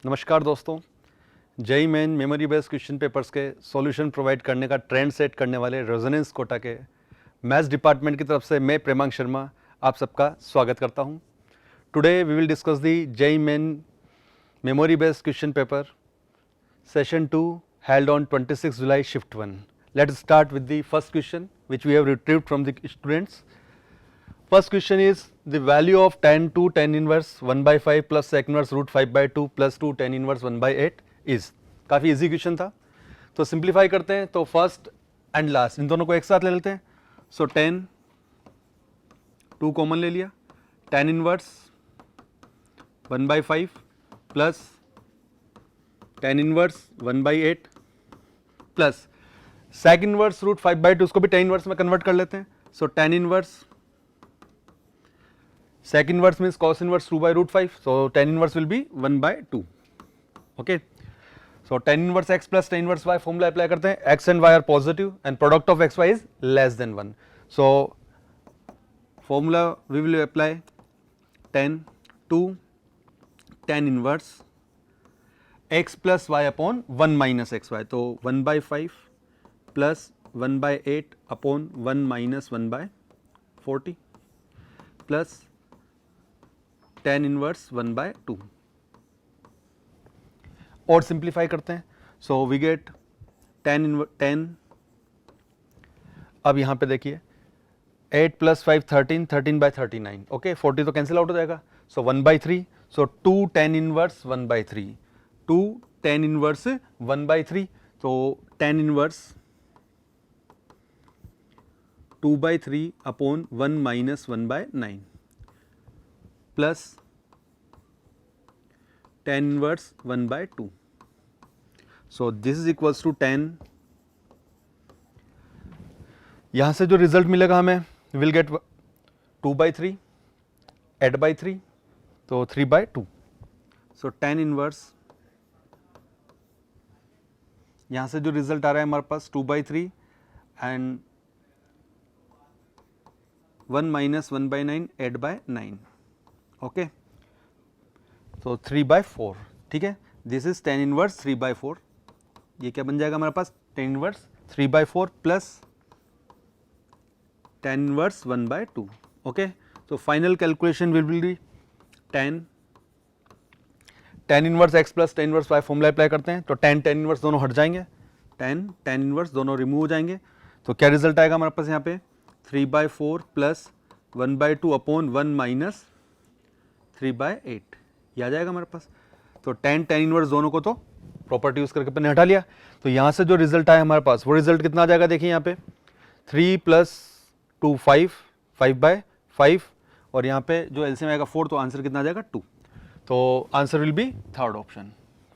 नमस्कार दोस्तों, JEE main memory based question papers के सॉल्यूशन प्रोवाइड करने का ट्रेंड सेट करने वाले रेजोनेंस कोटा के मैथ्स डिपार्टमेंट की तरफ से मैं प्रेमांक शर्मा आप सबका स्वागत करता हूं। Today we will discuss the JEE main memory based question paper session 2 held on 26 July shift 1. Let us start with the first question which we have retrieved from the students. First question is the value of tan 2 tan inverse 1 by 5 plus sec inverse root 5 by 2 plus 2 tan inverse 1 by 8 is. काफ़ी easy question था, तो simplify करते हैं। तो first and last in दोनों को एक साथ ले लेते हैं। सो tan 2 कॉमन ले लिया, tan inverse 1 by 5 plus tan inverse 1 by 8 plus sec inverse root 5 by 2, उसको भी tan इनवर्स में कन्वर्ट कर लेते हैं। सो tan inverse sec inverse means cos inverse 2 by root 5, so tan inverse will be 1 by 2. Okay, so tan inverse x plus tan inverse y formula apply करते हैं। x and y are positive and product of x y is less than 1, so formula we will apply tan 2 tan inverse x plus y upon 1 minus xy, तो 1 by 5 plus 1 by 8 upon 1 minus 1 by 40 plus tan inverse 1 by 2 और simplify करते हैं। सो we gate tan, अब यहाँ पे देखिए 8 plus 5 13, 13 by 39, okay 40 तो cancel out हो जाएगा। सो 1 by 3, so 2 tan inverse 1 by 3, 2 tan inverse 1 by 3, तो tan inverse 2 by 3 upon 1 minus 1 by 9 plus tan inverse 1 by 2. So this is equals to tan, यहाँ से जो रिजल्ट मिलेगा हमें विल गेट 2 by 3 8 by 3, तो 3 by 2. So tan inverse, यहाँ से जो रिजल्ट आ रहा है हमारे पास 2 by 3 and 1 minus 1 by 9 8 by 9. Okay, तो 3 by 4, ठीक है। This is tan inverse 3 by 4, ये क्या बन जाएगा हमारे पास tan inverse 3 by 4 plus tan inverse 1 by 2। Okay, तो final calculation will be tan inverse x plus tan inverse y formula apply करते हैं, तो tan इनवर्स दोनों हट जाएंगे, tan इनवर्स दोनों रिमूव हो जाएंगे, तो क्या रिजल्ट आएगा हमारे पास यहाँ पे 3 by 4 plus 1 by 2 upon 1 minus 3 by 8, ये आ जाएगा हमारे पास। तो tan इनवर्स दोनों को तो प्रॉपर्टी यूज करके अपन ने हटा लिया, तो यहाँ से जो रिजल्ट आया हमारे पास वो रिजल्ट कितना आ जाएगा, देखिए यहाँ पे 3 प्लस 2 5 5 by 5 और यहाँ पे जो एलसीएम आएगा 4, तो आंसर कितना आ जाएगा 2। तो answer will B third option.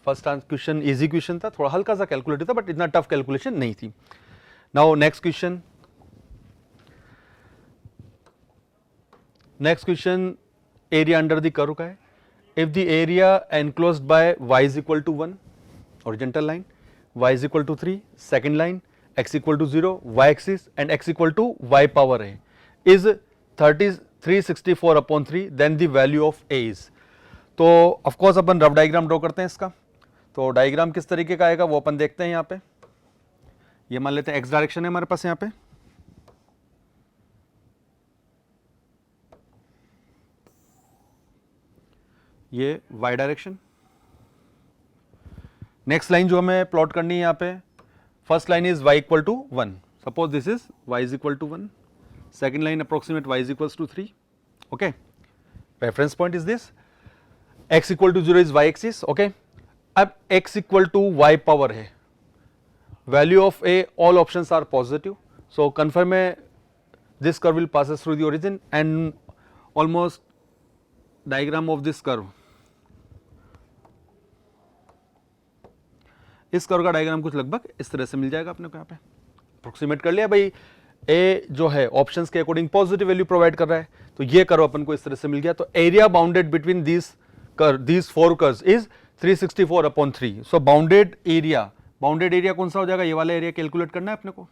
First question easy question था, थोड़ा हल्का सा कैलकुलेटर था बट इतना टफ कैलकुलेशन नहीं थी। Now next question area under the curve का है। If the area enclosed by y is equal to 1 horizontal line, y is equal to 3 second line, x equal to 0 y axis and x equal to y power है is 364 upon 3, then the value of a is. तो of course अपन rough diagram draw करते हैं इसका, तो diagram किस तरीके का आएगा वो अपन देखते हैं। यहाँ पे ये मान लेते हैं x डायरेक्शन है हमारे पास, यहाँ पे ये y डायरेक्शन। नेक्स्ट लाइन जो हमें प्लॉट करनी है यहाँ पे, first line is y equal to 1, suppose this is y is equal to 1, second line approximate y is equal to 3, okay. Reference point is this, x equal to 0 is y axis, okay. अब x equal to y power है, value of a, all options are positive, so confirm है this curve will passes through the origin and almost diagram of this curve, इस curve का diagram कुछ लगभग इस तरह से मिल जाएगा अपने को। यहाँ पे अप्रोक्सीमेट कर लिया भाई, ए जो है ऑप्शंस के अकॉर्डिंग पॉजिटिव वैल्यू प्रोवाइड कर रहा है, तो ये कर्व अपन को इस तरह से मिल गया। तो area bounded between these four curves is 364 upon 3। So bounded area कौन सा हो जाएगा, ये वाला एरिया कैलकुलेट करना है अपने को,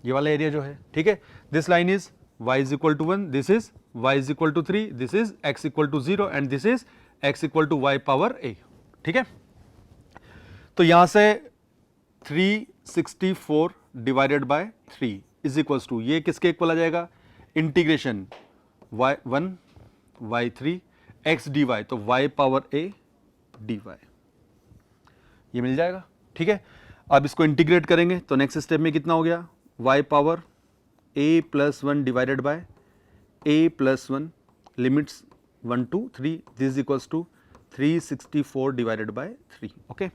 ये वाला एरिया जो है, ठीक है। This line is y is equal to 1, this is y is equal to 3, this is x equal to 0 and this is x equal to Y power a, ठीक है। तो यहां से 364 divided by 3 is equals to, ये किसके equal आ जाएगा, integration y1 y3 x dy, तो y पावर a dy ये मिल जाएगा, ठीक है। अब इसको इंटीग्रेट करेंगे तो नेक्स्ट स्टेप में कितना हो गया, y power a plus 1 divided by a plus 1 limits 1 to 3 this equals to 364 divided by 3, okay.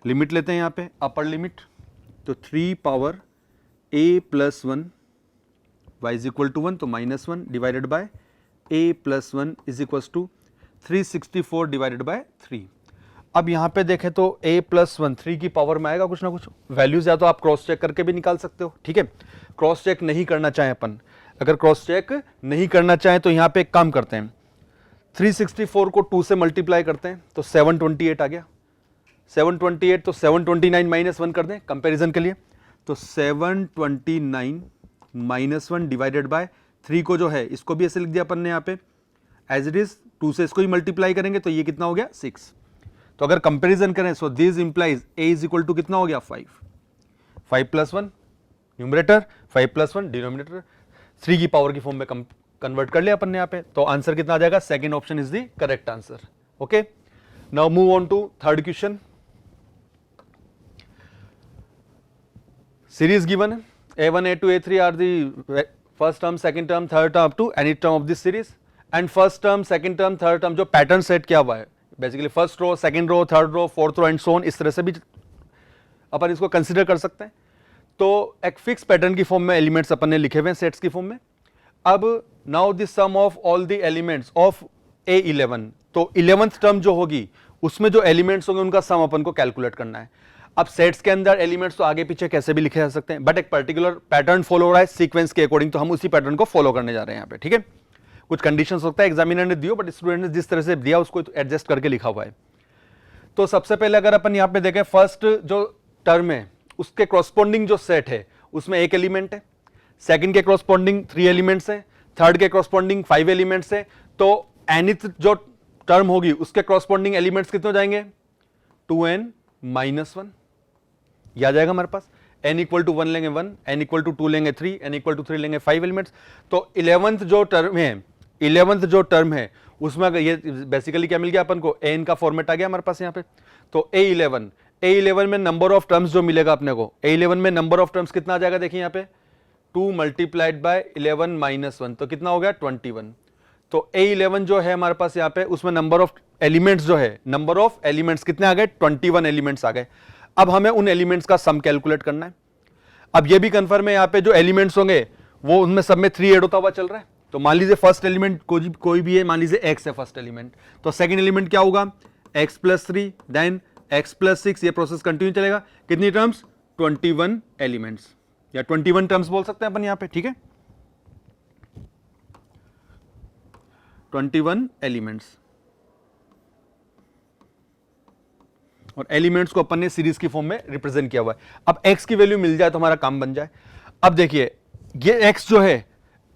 Limit लेते हैं यहाँ पे, अपर लिमिट, तो 3 power a plus 1 y is equal to 1, तो minus 1 divided by a plus 1 is equals to 364 divided by 3। अब यहाँ पे देखें तो a प्लस 1 3 की पावर में आएगा कुछ ना कुछ वैल्यूज, या तो आप क्रॉस चेक करके भी निकाल सकते हो, ठीक है। क्रॉस चेक नहीं करना चाहें अपन, अगर क्रॉस चेक नहीं करना चाहें तो यहाँ पे एक काम करते हैं, 364 को 2 से मल्टीप्लाई करते हैं तो 728 आ गया, 728, तो 729 माइनस 1 कर दें कंपैरिजन के लिए, तो 729 माइनस 1 डिवाइडेड बाय 3 को जो है इसको भी ऐसे लिख दिया अपन ने यहाँ पे एज इट इज, 2 से इसको ही मल्टीप्लाई करेंगे तो ये कितना हो गया 6। तो अगर कंपैरिजन करें so this implies a is equal to कितना हो गया 5 प्लस 1 न्यूमरेटर, 5 प्लस 1 डिनोमिनेटर, 3 की पावर की फॉर्म में कन्वर्ट कर लिया अपन ने यहाँ पे, तो आंसर कितना आ जाएगा, second option is the correct answer, okay. Now move on to third question. Series given, A1, A2, A3 are the first term, second term, third term up to any term of this series, and first term, second term, third term जो pattern set किया हुआ है basically first row, second row, third row, fourth row and so on, इस तरह से भी अपन इसको consider कर सकते हैं। तो एक फिक्स पैटर्न की फॉर्म में एलिमेंट्स अपन ने लिखे हुए हैं सेट्स की फॉर्म में। अब now the sum of all the elements of A11, तो 11th टर्म जो होगी उसमें जो एलिमेंट्स होंगे उनका सम अपन को कैलकुलेट करना है। अब सेट्स के अंदर एलिमेंट्स तो आगे पीछे कैसे भी लिखे जा सकते हैं, बट एक पर्टिकुलर पैटर्न फॉलो हो रहा है सीक्वेंस के अकॉर्डिंग, तो हम उसी पैटर्न को फॉलो करने जा रहे हैं यहाँ पे, ठीक है। कुछ कंडीशंस होता है एग्जामिनर ने दियो, बट स्टूडेंट ने जिस तरह से दिया उसको एडजस्ट करके लिखा हुआ है। तो सबसे पहले अगर अपन यहाँ पे देखें, फर्स्ट जो टर्म है उसके कॉरस्पॉन्डिंग जो सेट है उसमें एक एलिमेंट है, सेकंड के कॉरस्पॉन्डिंग 3 एलिमेंट्स है, थर्ड के कॉरस्पॉन्डिंग 5 एलिमेंट्स है, तो एनीथ जो टर्म होगी उसके कॉरस्पॉन्डिंग एलिमेंट्स कितने हो जाएंगे, 2n माइनस 1, यह आ जाएगा हमारे पास। n इक्वल टू 1 लेंगे 1, n इक्वल टू 2 लेंगे 3, n इक्वल टू 3 लेंगे 5 एलिमेंट्स। तो 11th जो टर्म है उसमें अगर ये बेसिकली क्या मिल गया अपन को, an का फॉर्मेट आ गया हमारे पास यहाँ पे। तो A11 में नंबर ऑफ टर्म्स जो मिलेगा अपने को, A11 में नंबर ऑफ टर्म्स कितना आ जाएगा, देखिए यहाँ पे 2 मल्टीप्लाइड बाय 11 माइनस 1, तो कितना हो गया 21। तो A11 जो है हमारे पास यहाँ पे उसमें नंबर ऑफ एलिमेंट्स जो है, नंबर ऑफ एलिमेंट्स कितने आ गए, 21 एलिमेंट्स आ गए। अब हमें उन एलिमेंट्स का सम कैलकुलेट करना है। अब ये भी कंफर्म है यहाँ पे जो एलिमेंट्स होंगे वो उनमें सब में 3 ऐड होता हुआ चल रहा है। तो मान लीजिए फर्स्ट एलिमेंट कोई भी है, मान लीजिए x है फर्स्ट एलिमेंट, तो सेकंड एलिमेंट क्या होगा, x plus 3 then x plus 6, ये प्रोसेस कंटिन्यू चलेगा। कितनी टर्म्स, 21 एलिमेंट्स, या 21 टर्म्स बोल सकते हैं अपन यहाँ पे, ठीक है, 21 एलिमेंट्स। और एलिमेंट्स को अपन ने सीरीज की फॉर्म में रिप्रेजेंट किया हुआ है। अब x की वैल्यू मिल जाए तो हमारा काम बन जाए। अब देखिए ये x जो है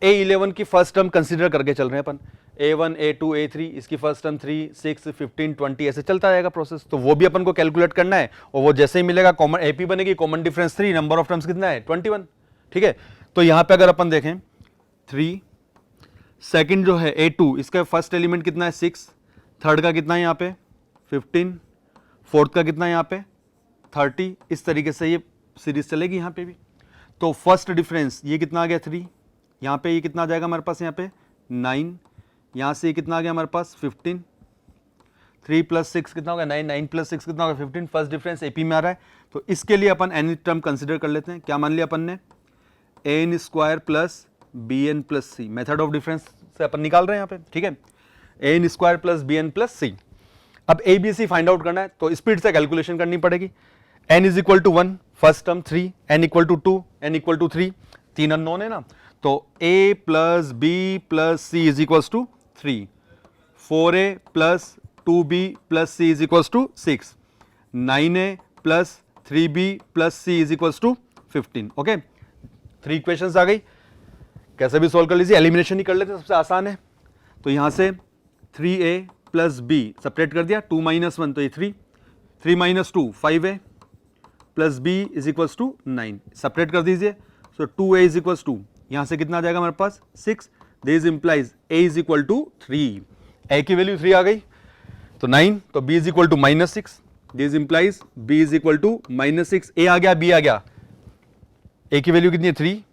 A11 की फर्स्ट टर्म कंसीडर करके चल रहे हैं अपन, A1, A2, A3, इसकी फर्स्ट टर्म 3, 6, 15, 20 ऐसे चलता रहेगा प्रोसेस। तो वो भी अपन को कैलकुलेट करना है, और वो जैसे ही मिलेगा कॉमन AP बनेगी, common difference 3, number of terms कितना है 21, ठीक है। तो यहां पे अगर अपन देखें 3, सेकंड जो है A2, इसका फर्स्ट एलिमेंट कितना है 6, थर्ड का कितना है यहाँ पे 15, फोर्थ का कितना है यहाँ पे 30, इस तरीके से ये सीरीज चलेगी यहाँ पे भी। तो फर्स्ट डिफरेंस ये कितना आ गया 3, यहाँ पे ये कितना आ जाएगा हमारे पास यहाँ पे 9, यहाँ से ये कितना आ गया हमारे पास 15, 3 प्लस 6 कितना होगा 9, 9 प्लस 6 कितना होगा 15, फर्स्ट डिफरेंस AP में आ रहा है। तो इसके लिए अपन एनी टर्म कंसिडर कर लेते हैं। क्या मान लिया अपन ने, an square plus bn plus c, method of difference से अपन निकाल रहे हैं यहाँ पे, ठीक है, an square plus bn plus c। अब ABC फाइंड आउट करना है तो स्पीड से कैलकुलेशन करनी पड़ेगी। n is equal to 1 first term 3, n equal to 2, n equal to 3, 3 unknown है ना, तो a plus b plus c is equal to 3, 4a plus 2b plus c is equal to 6, 9a plus 3b plus c is equal to 15, okay. 3 equations आ गई, कैसे भी solve कर लीजिए, elimination ही कर लेते हैं, सबसे आसान है। तो यहां से 3a प्लस बी सेपरेट कर दिया, 2 माइनस 1 तो ये 3, 3 minus 2 5a plus B is equals to 9, separate कर दीजिए। सो 2a इज इक्वल्स टू, यहां से कितना आ जाएगा हमारे पास 6, this implies a is equal to 3, a की वैल्यू 3 आ गई तो 9, तो b is equal to -6, this implies b is equal to -6, a आ गया b आ गया, a की वैल्यू कितनी है 3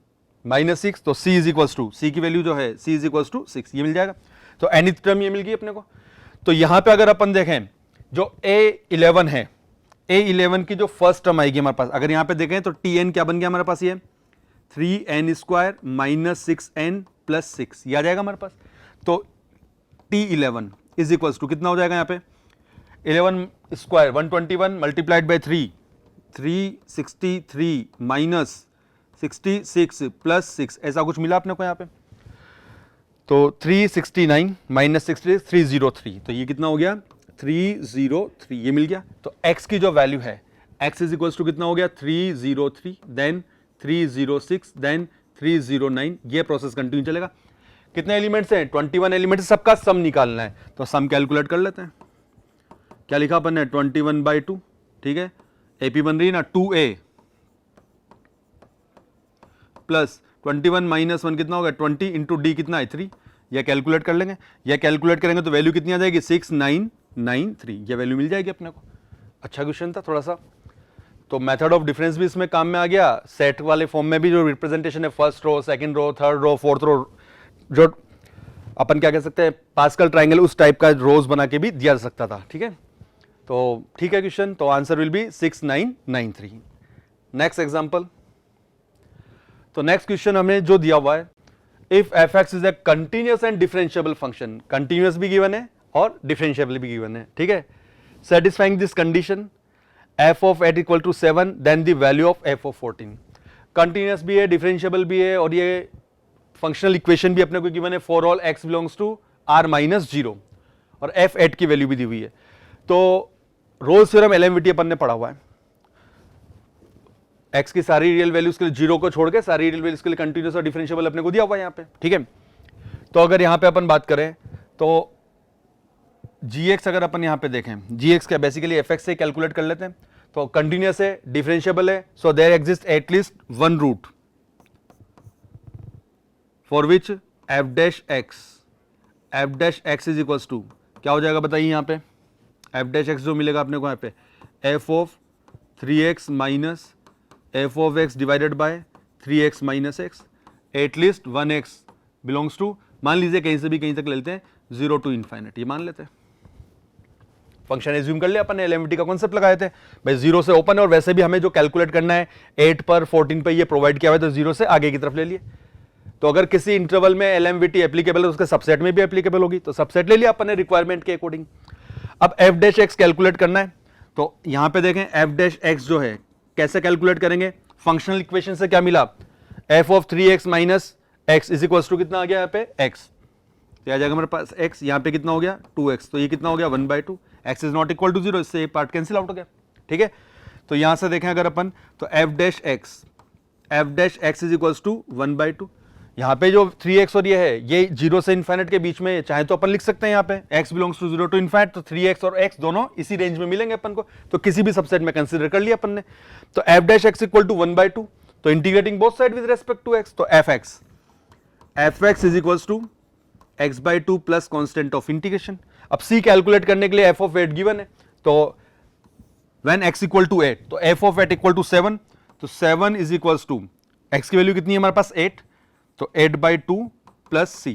-6, तो c is equals to, c की वैल्यू जो है c इज इक्वल्स टू 6, ये मिल जाएगा। तो nth टर्म ये मिल गई अपने को। तो यहां पे अगर अपन देखें जो a11 है, a11 की जो फर्स्ट टर्म आएगी हमारे पास, अगर यहां पे देखें तो tn क्या बन गया हमारे पास, ये 3n² माइनस 6n प्लस 6, ये आ जाएगा हमारे पास। तो t11 इज इक्वल्स टू कितना हो जाएगा यहाँ पे 11 square 121 multiplied by 3, 363 minus 66 plus 6, ऐसा कुछ मिला अपने को यहाँ पे। तो 369 माइनस 63 303, तो ये कितना हो गया 303, ये मिल गया। तो x की जो वैल्यू है x इज इक्वल्स टू कितना हो गया 303, देन 306, देन 309, ये प्रोसेस कंटिन्यू चलेगा। कितने एलिमेंट्स हैं 21 एलिमेंट्स, सबका सम निकालना है, तो सम कैलकुलेट कर लेते हैं। क्या लिखा अपन ने 21/2, ठीक है, AP बन रही है ना 2a प्लस 21 माइनस 1 कितना होगा 20 इंटू डी कितना है 3, यह कैलकुलेट कर लेंगे, यह कैलकुलेट करेंगे तो वैल्यू कितनी आ जाएगी 6993, यह वैल्यू मिल जाएगी अपने को। अच्छा क्वेश्चन था थोड़ा सा। तो मेथड ऑफ डिफरेंस भी इसमें काम में आ गया, सेट वाले फॉर्म में भी जो रिप्रेजेंटेशन है first row, second row, third row, fourth row, जो अपन क्या कह सकते हैं पास्कल ट्राइंगल, उस टाइप का रोज बना के भी दिया जा सकता था। ठीक है, तो ठीक है क्वेश्चन, तो answer will be 6993। Next example, तो नेक्स्ट क्वेश्चन हमें जो दिया हुआ है, if F X is a continuous and differentiable function, continuous भी गिवन है और डिफरेंशिएबल भी गिवन है। ठीक है, satisfying this condition F of 8 equal to 7, then the value of F of 14। Continuous भी है, डिफरेंशिएबल भी है, और ये फंक्शनल इक्वेशन भी अपने को गिवन है for all X belongs to r minus 0, और एफ 8 की वैल्यू भी दी हुई है। तो रोल्स थ्योरम एलएमवीटी अपन ने पढ़ा हुआ है, x की सारी रियल वैल्यूज के लिए 0 को छोड़ के सारी रियल वैल्यूज के लिए कंटिन्यूअस और डिफरेंशिएबल अपने को दिया हुआ है यहाँ पे। ठीक है, तो अगर यहाँ पे अपन बात करें तो gx अगर अपन यहाँ पे देखें, gx क्या बेसिकली fx से कैलकुलेट कर लेते हैं। तो कंटिन्यूअस है, डिफरेंशिएबल है, so there exist at least one root for which F dash X is equals to क्या हो जाएगा बताइए यहाँ पे, एफ डैश एक्स जो मिलेगा अपने को यहाँ पे F of 3x minus F of X divided by 3x minus X, at least 1x belongs to, मान लीजिए कहीं से भी कहीं तक ले लेते हैं 0 टू इनफाइनाइट, ये मान लेते हैं। फंक्शन एज्यूम कर लिया अपन ने, एलएमवीटी का कॉन्सेप्ट लगाए थे भाई 0 से ओपन है, और वैसे भी हमें जो कैलकुलेट करना है 8 पर 14 पर ये प्रोवाइड किया हुआ है, तो 0 से आगे की तरफ ले लिए। तो अगर किसी इंटरवल में एलएमवीटी एप्लीकेबल है, उसके सबसेट में भी एप्लीकेबल होगी, तो सबसेट ले लिया अपन ने रिक्वायरमेंट के अकॉर्डिंग। अब एफ डैश एक्स कैलकुलेट करना है, तो यहां पे देखें एफ डैश एक्स जो है कैसे कैलकुलेट करेंगे, फंक्शनल इक्वेशन से क्या मिला, F of 3x minus X is equals to कितना आ गया यहाँ पे x, तो आ जाएगा हमारे पास x, यहाँ पे कितना हो गया 2x, तो ये कितना हो गया 1/2, x is not equal to 0, इससे ये पार्ट कैंसिल आउट हो गया। ठीक है, तो यहां से देखें अगर अपन, तो F dash X is equals to 1/2, यहाँ पे जो 3x और ये है ये 0 से इनफाइनाइट के बीच में, चाहे तो अपन लिख सकते हैं यहाँ पे x belongs to 0 to infinite, तो 3x और x दोनों इसी रेंज में मिलेंगे अपन को, तो किसी भी सबसेट में कंसीडर कर लिया अपन ने। तो f dash x equal to 1/2, तो integrating both side with respect to x, तो f x is equals to x/2 plus constant of integration. अब c कैलकुलेट करने के लिए f ऑफ 8 गिवन है, तो व्हेन x इक्वल टू 8, तो f of 8 equal to 7, तो 7 इज इक्वल्स टू x की वैल्यू कितनी है हमारे पास 8, तो 8/2 प्लस c,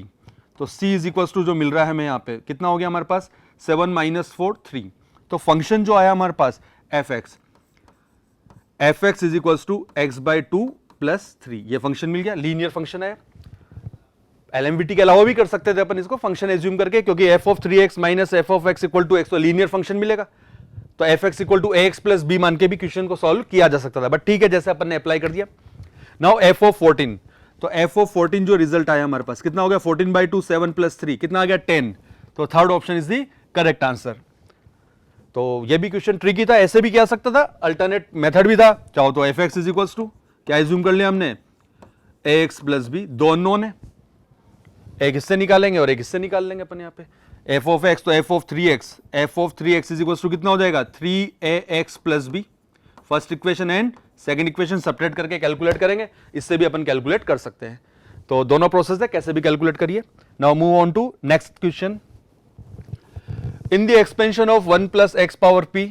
तो c इज इक्वल्स टू जो मिल रहा है हमें यहाँ पे कितना हो गया हमारे पास 7 माइनस 4 3, तो फंक्शन जो आया हमारे पास F X is equals to x/2 plus 3, ये फंक्शन मिल गया, लीनियर फंक्शन है। एलएमवीटी के अलावा भी कर सकते थे अपन इसको फंक्शन एज्यूम करके, क्योंकि F of 3x minus F of X equal to X, तो लीनियर फंक्शन मिलेगा, तो F X equal to ax plus b मान के भी क्वेश्चन को सॉल्व किया जा सकता था, बट ठीक है जैसे अपन ने अप्लाई कर दिया। नाउ एफ ऑफ 14, तो f ऑफ 14 जो रिजल्ट आया हमारे पास कितना हो गया 14/2 7 प्लस 3 कितना आ गया 10, तो third option is the correct answer. तो ये भी क्वेश्चन ट्रिकी था, ऐसे भी किया सकता था, अल्टरनेट मेथड भी था, चाहो तो F X is equals to क्या एज्यूम कर लिया हमने ax प्लस b, दो अननोन है, एक इससे निकालेंगे और एक इससे निकाल लेंगे अपन यहाँ पे, एफ ऑफ एक्स तो F of 3x, F of 3x is equal to कितना हो जाएगा 3ax plus B. First equation and second equation subtract करके कैलकुलेट करेंगे, इससे भी अपन कैलकुलेट कर सकते हैं। तो दोनों प्रोसेस है, कैसे भी कैलकुलेट करिए। Now move on to next question. In the expansion of 1 plus x power p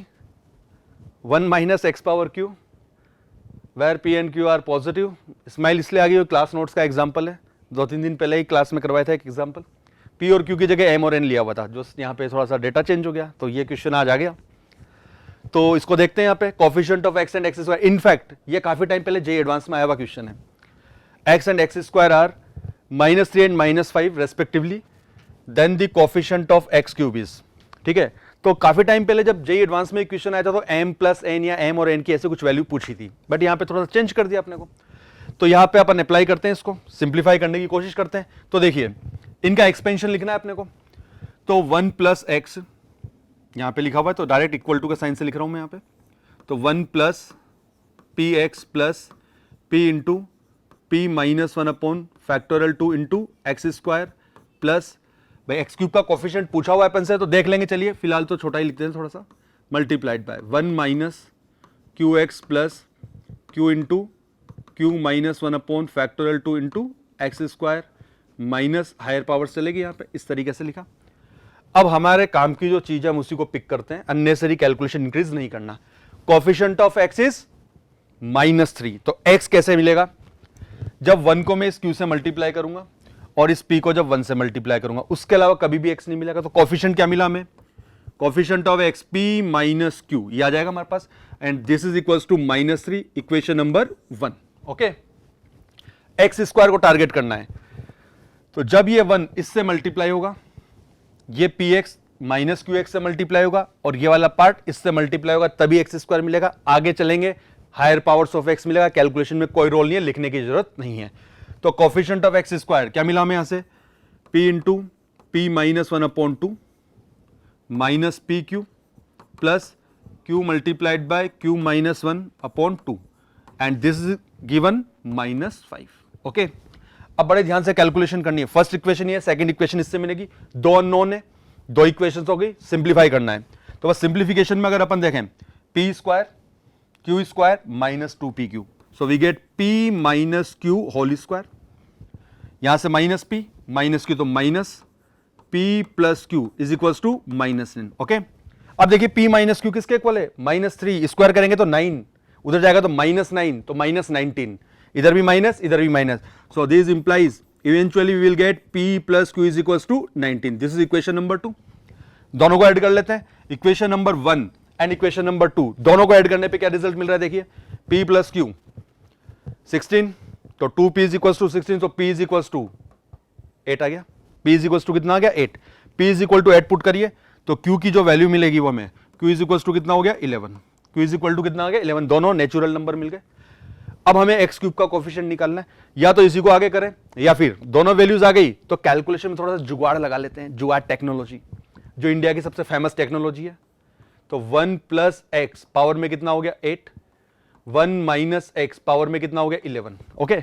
1 minus x power q where p and q are positive. Smile इसलिए आ गई, क्लास नोट्स का एग्जाम्पल है, 2-3 दिन पहले ही क्लास में करवाया था एक एग्जाम्पल। p और q की जगह m और n लिया हुआ था, जो यहाँ पे थोड़ा सा डेटा चेंज हो गया, तो ये क्वेश्चन आज आ गया। तो इसको देखते हैं यहाँ पे, coefficient of x and x square. In fact ये काफी टाइम पहले जे एडवांस में आया हुआ क्वेश्चन है। x and x square are -3 and -5 respectively, then the coefficient of x cube is, ठीक है। तो काफी टाइम पहले जब जे एडवांस में क्वेश्चन आया था तो m प्लस n या m और n की ऐसे कुछ वैल्यू पूछी थी, बट यहाँ पे थोड़ा सा चेंज कर दिया अपने को। तो यहाँ पे अपन अप्लाई करते हैं, इसको सिंप्लीफाई करने की कोशिश करते हैं। तो देखिए इनका एक्सपेंशन लिखना है अपने को, तो 1 प्लस एक्स यहाँ पे लिखा हुआ है, तो डायरेक्ट इक्वल टू का साइन से लिख रहा हूं मैं यहाँ पे। तो 1 plus P x plus P into P minus 1 upon factorial 2 into X square plus, भाई एक्स क्यूब का कोफिशिएंट पूछा हुआ है अपन से तो देख लेंगे, चलिए फिलहाल तो छोटा ही लिखते हैं थोड़ा सा, multiplied by 1 minus Q X plus Q into Q minus 1 upon factorial 2 into X square minus higher power चलेगी यहाँ पे, इस तरीके से लिखा। अब हमारे काम की जो चीज है हम उसी को पिक करते हैं, अननेसेसरी कैलकुलेशन इंक्रीज नहीं करना। कोफिशिएंट ऑफ एक्स इज -3, तो एक्स कैसे मिलेगा, जब 1 को मैं इस q से मल्टीप्लाई करूंगा और इस p को जब 1 से मल्टीप्लाई करूंगा, उसके अलावा कभी भी x नहीं मिलेगा। तो कोफिशिएंट क्या मिला हमें, coefficient of x p minus q, ये आ जाएगा हमारे पास, and this is equals to -3, equation number 1। Okay, X square को टारगेट करना है, तो जब ये 1 इससे मल्टीप्लाई होगा, ये px माइनस क्यू एक्स से मल्टीप्लाई होगा और ये वाला पार्ट इससे मल्टीप्लाई होगा, तभी एक्स स्क्वायर मिलेगा। आगे चलेंगे हायर पावर्स ऑफ एक्स मिलेगा, कैलकुलेशन में कोई रोल नहीं है, लिखने की जरूरत नहीं है। तो कोफिशिएंट ऑफ एक्स स्क्वायर क्या मिला हमें यहां से, p into P minus 1 upon 2 minus P Q plus Q multiplied by Q minus 1 upon 2 and this is given -5। Okay, अब बड़े ध्यान से कैलकुलेशन करनी है। फर्स्ट इक्वेशन ये, सेकंड इक्वेशन इससे मिलेगी, 2 अननोन है, 2 इक्वेशंस हो गई, सिंप्लीफाई करना है। तो बस सिंप्लीफिकेशन में अगर अपन देखें, p square q square minus 2pq, so we get p minus q whole square, यहां से माइनस p माइनस क्यू, तो minus p plus q is equals to -9। Okay, अब देखिए p माइनस क्यू किसके इक्वल है, -3, स्क्वायर करेंगे तो 9, उधर जाएगा तो -9, तो -19, इधर भी माइनस इधर भी minus, so this implies eventually we will get p plus q is equals to 19। This is equation number 2। दोनों को ऐड कर लेते हैं, equation number 1 and equation number 2, दोनों को ऐड करने पे क्या रिजल्ट मिल रहा है, देखिए p प्लस क्यू 16, तो 2p इज इक्वल्स टू 16, तो p इज इक्वल्स टू 8 आ गया, p इज इक्वल्स टू कितना आ गया 8, p is equal to 8 put करिए, तो q की जो वैल्यू मिलेगी वो हमें q इज इक्वल्स टू कितना हो गया 11, q इज इक्वल टू कितना आ गया 11, दोनों नेचुरल नंबर मिल गए। अब हमें एक्स क्यूब का कोफिशिएंट निकालना है, या तो इसी को आगे करें या फिर दोनों वैल्यूज आ गई तो कैलकुलेशन में थोड़ा सा जुगाड़ लगा लेते हैं, जुगाड़ टेक्नोलॉजी जो इंडिया की सबसे फेमस टेक्नोलॉजी है। तो 1 प्लस एक्स पावर में कितना हो गया 8, 1 माइनस एक्स पावर में कितना हो गया 11। ओके,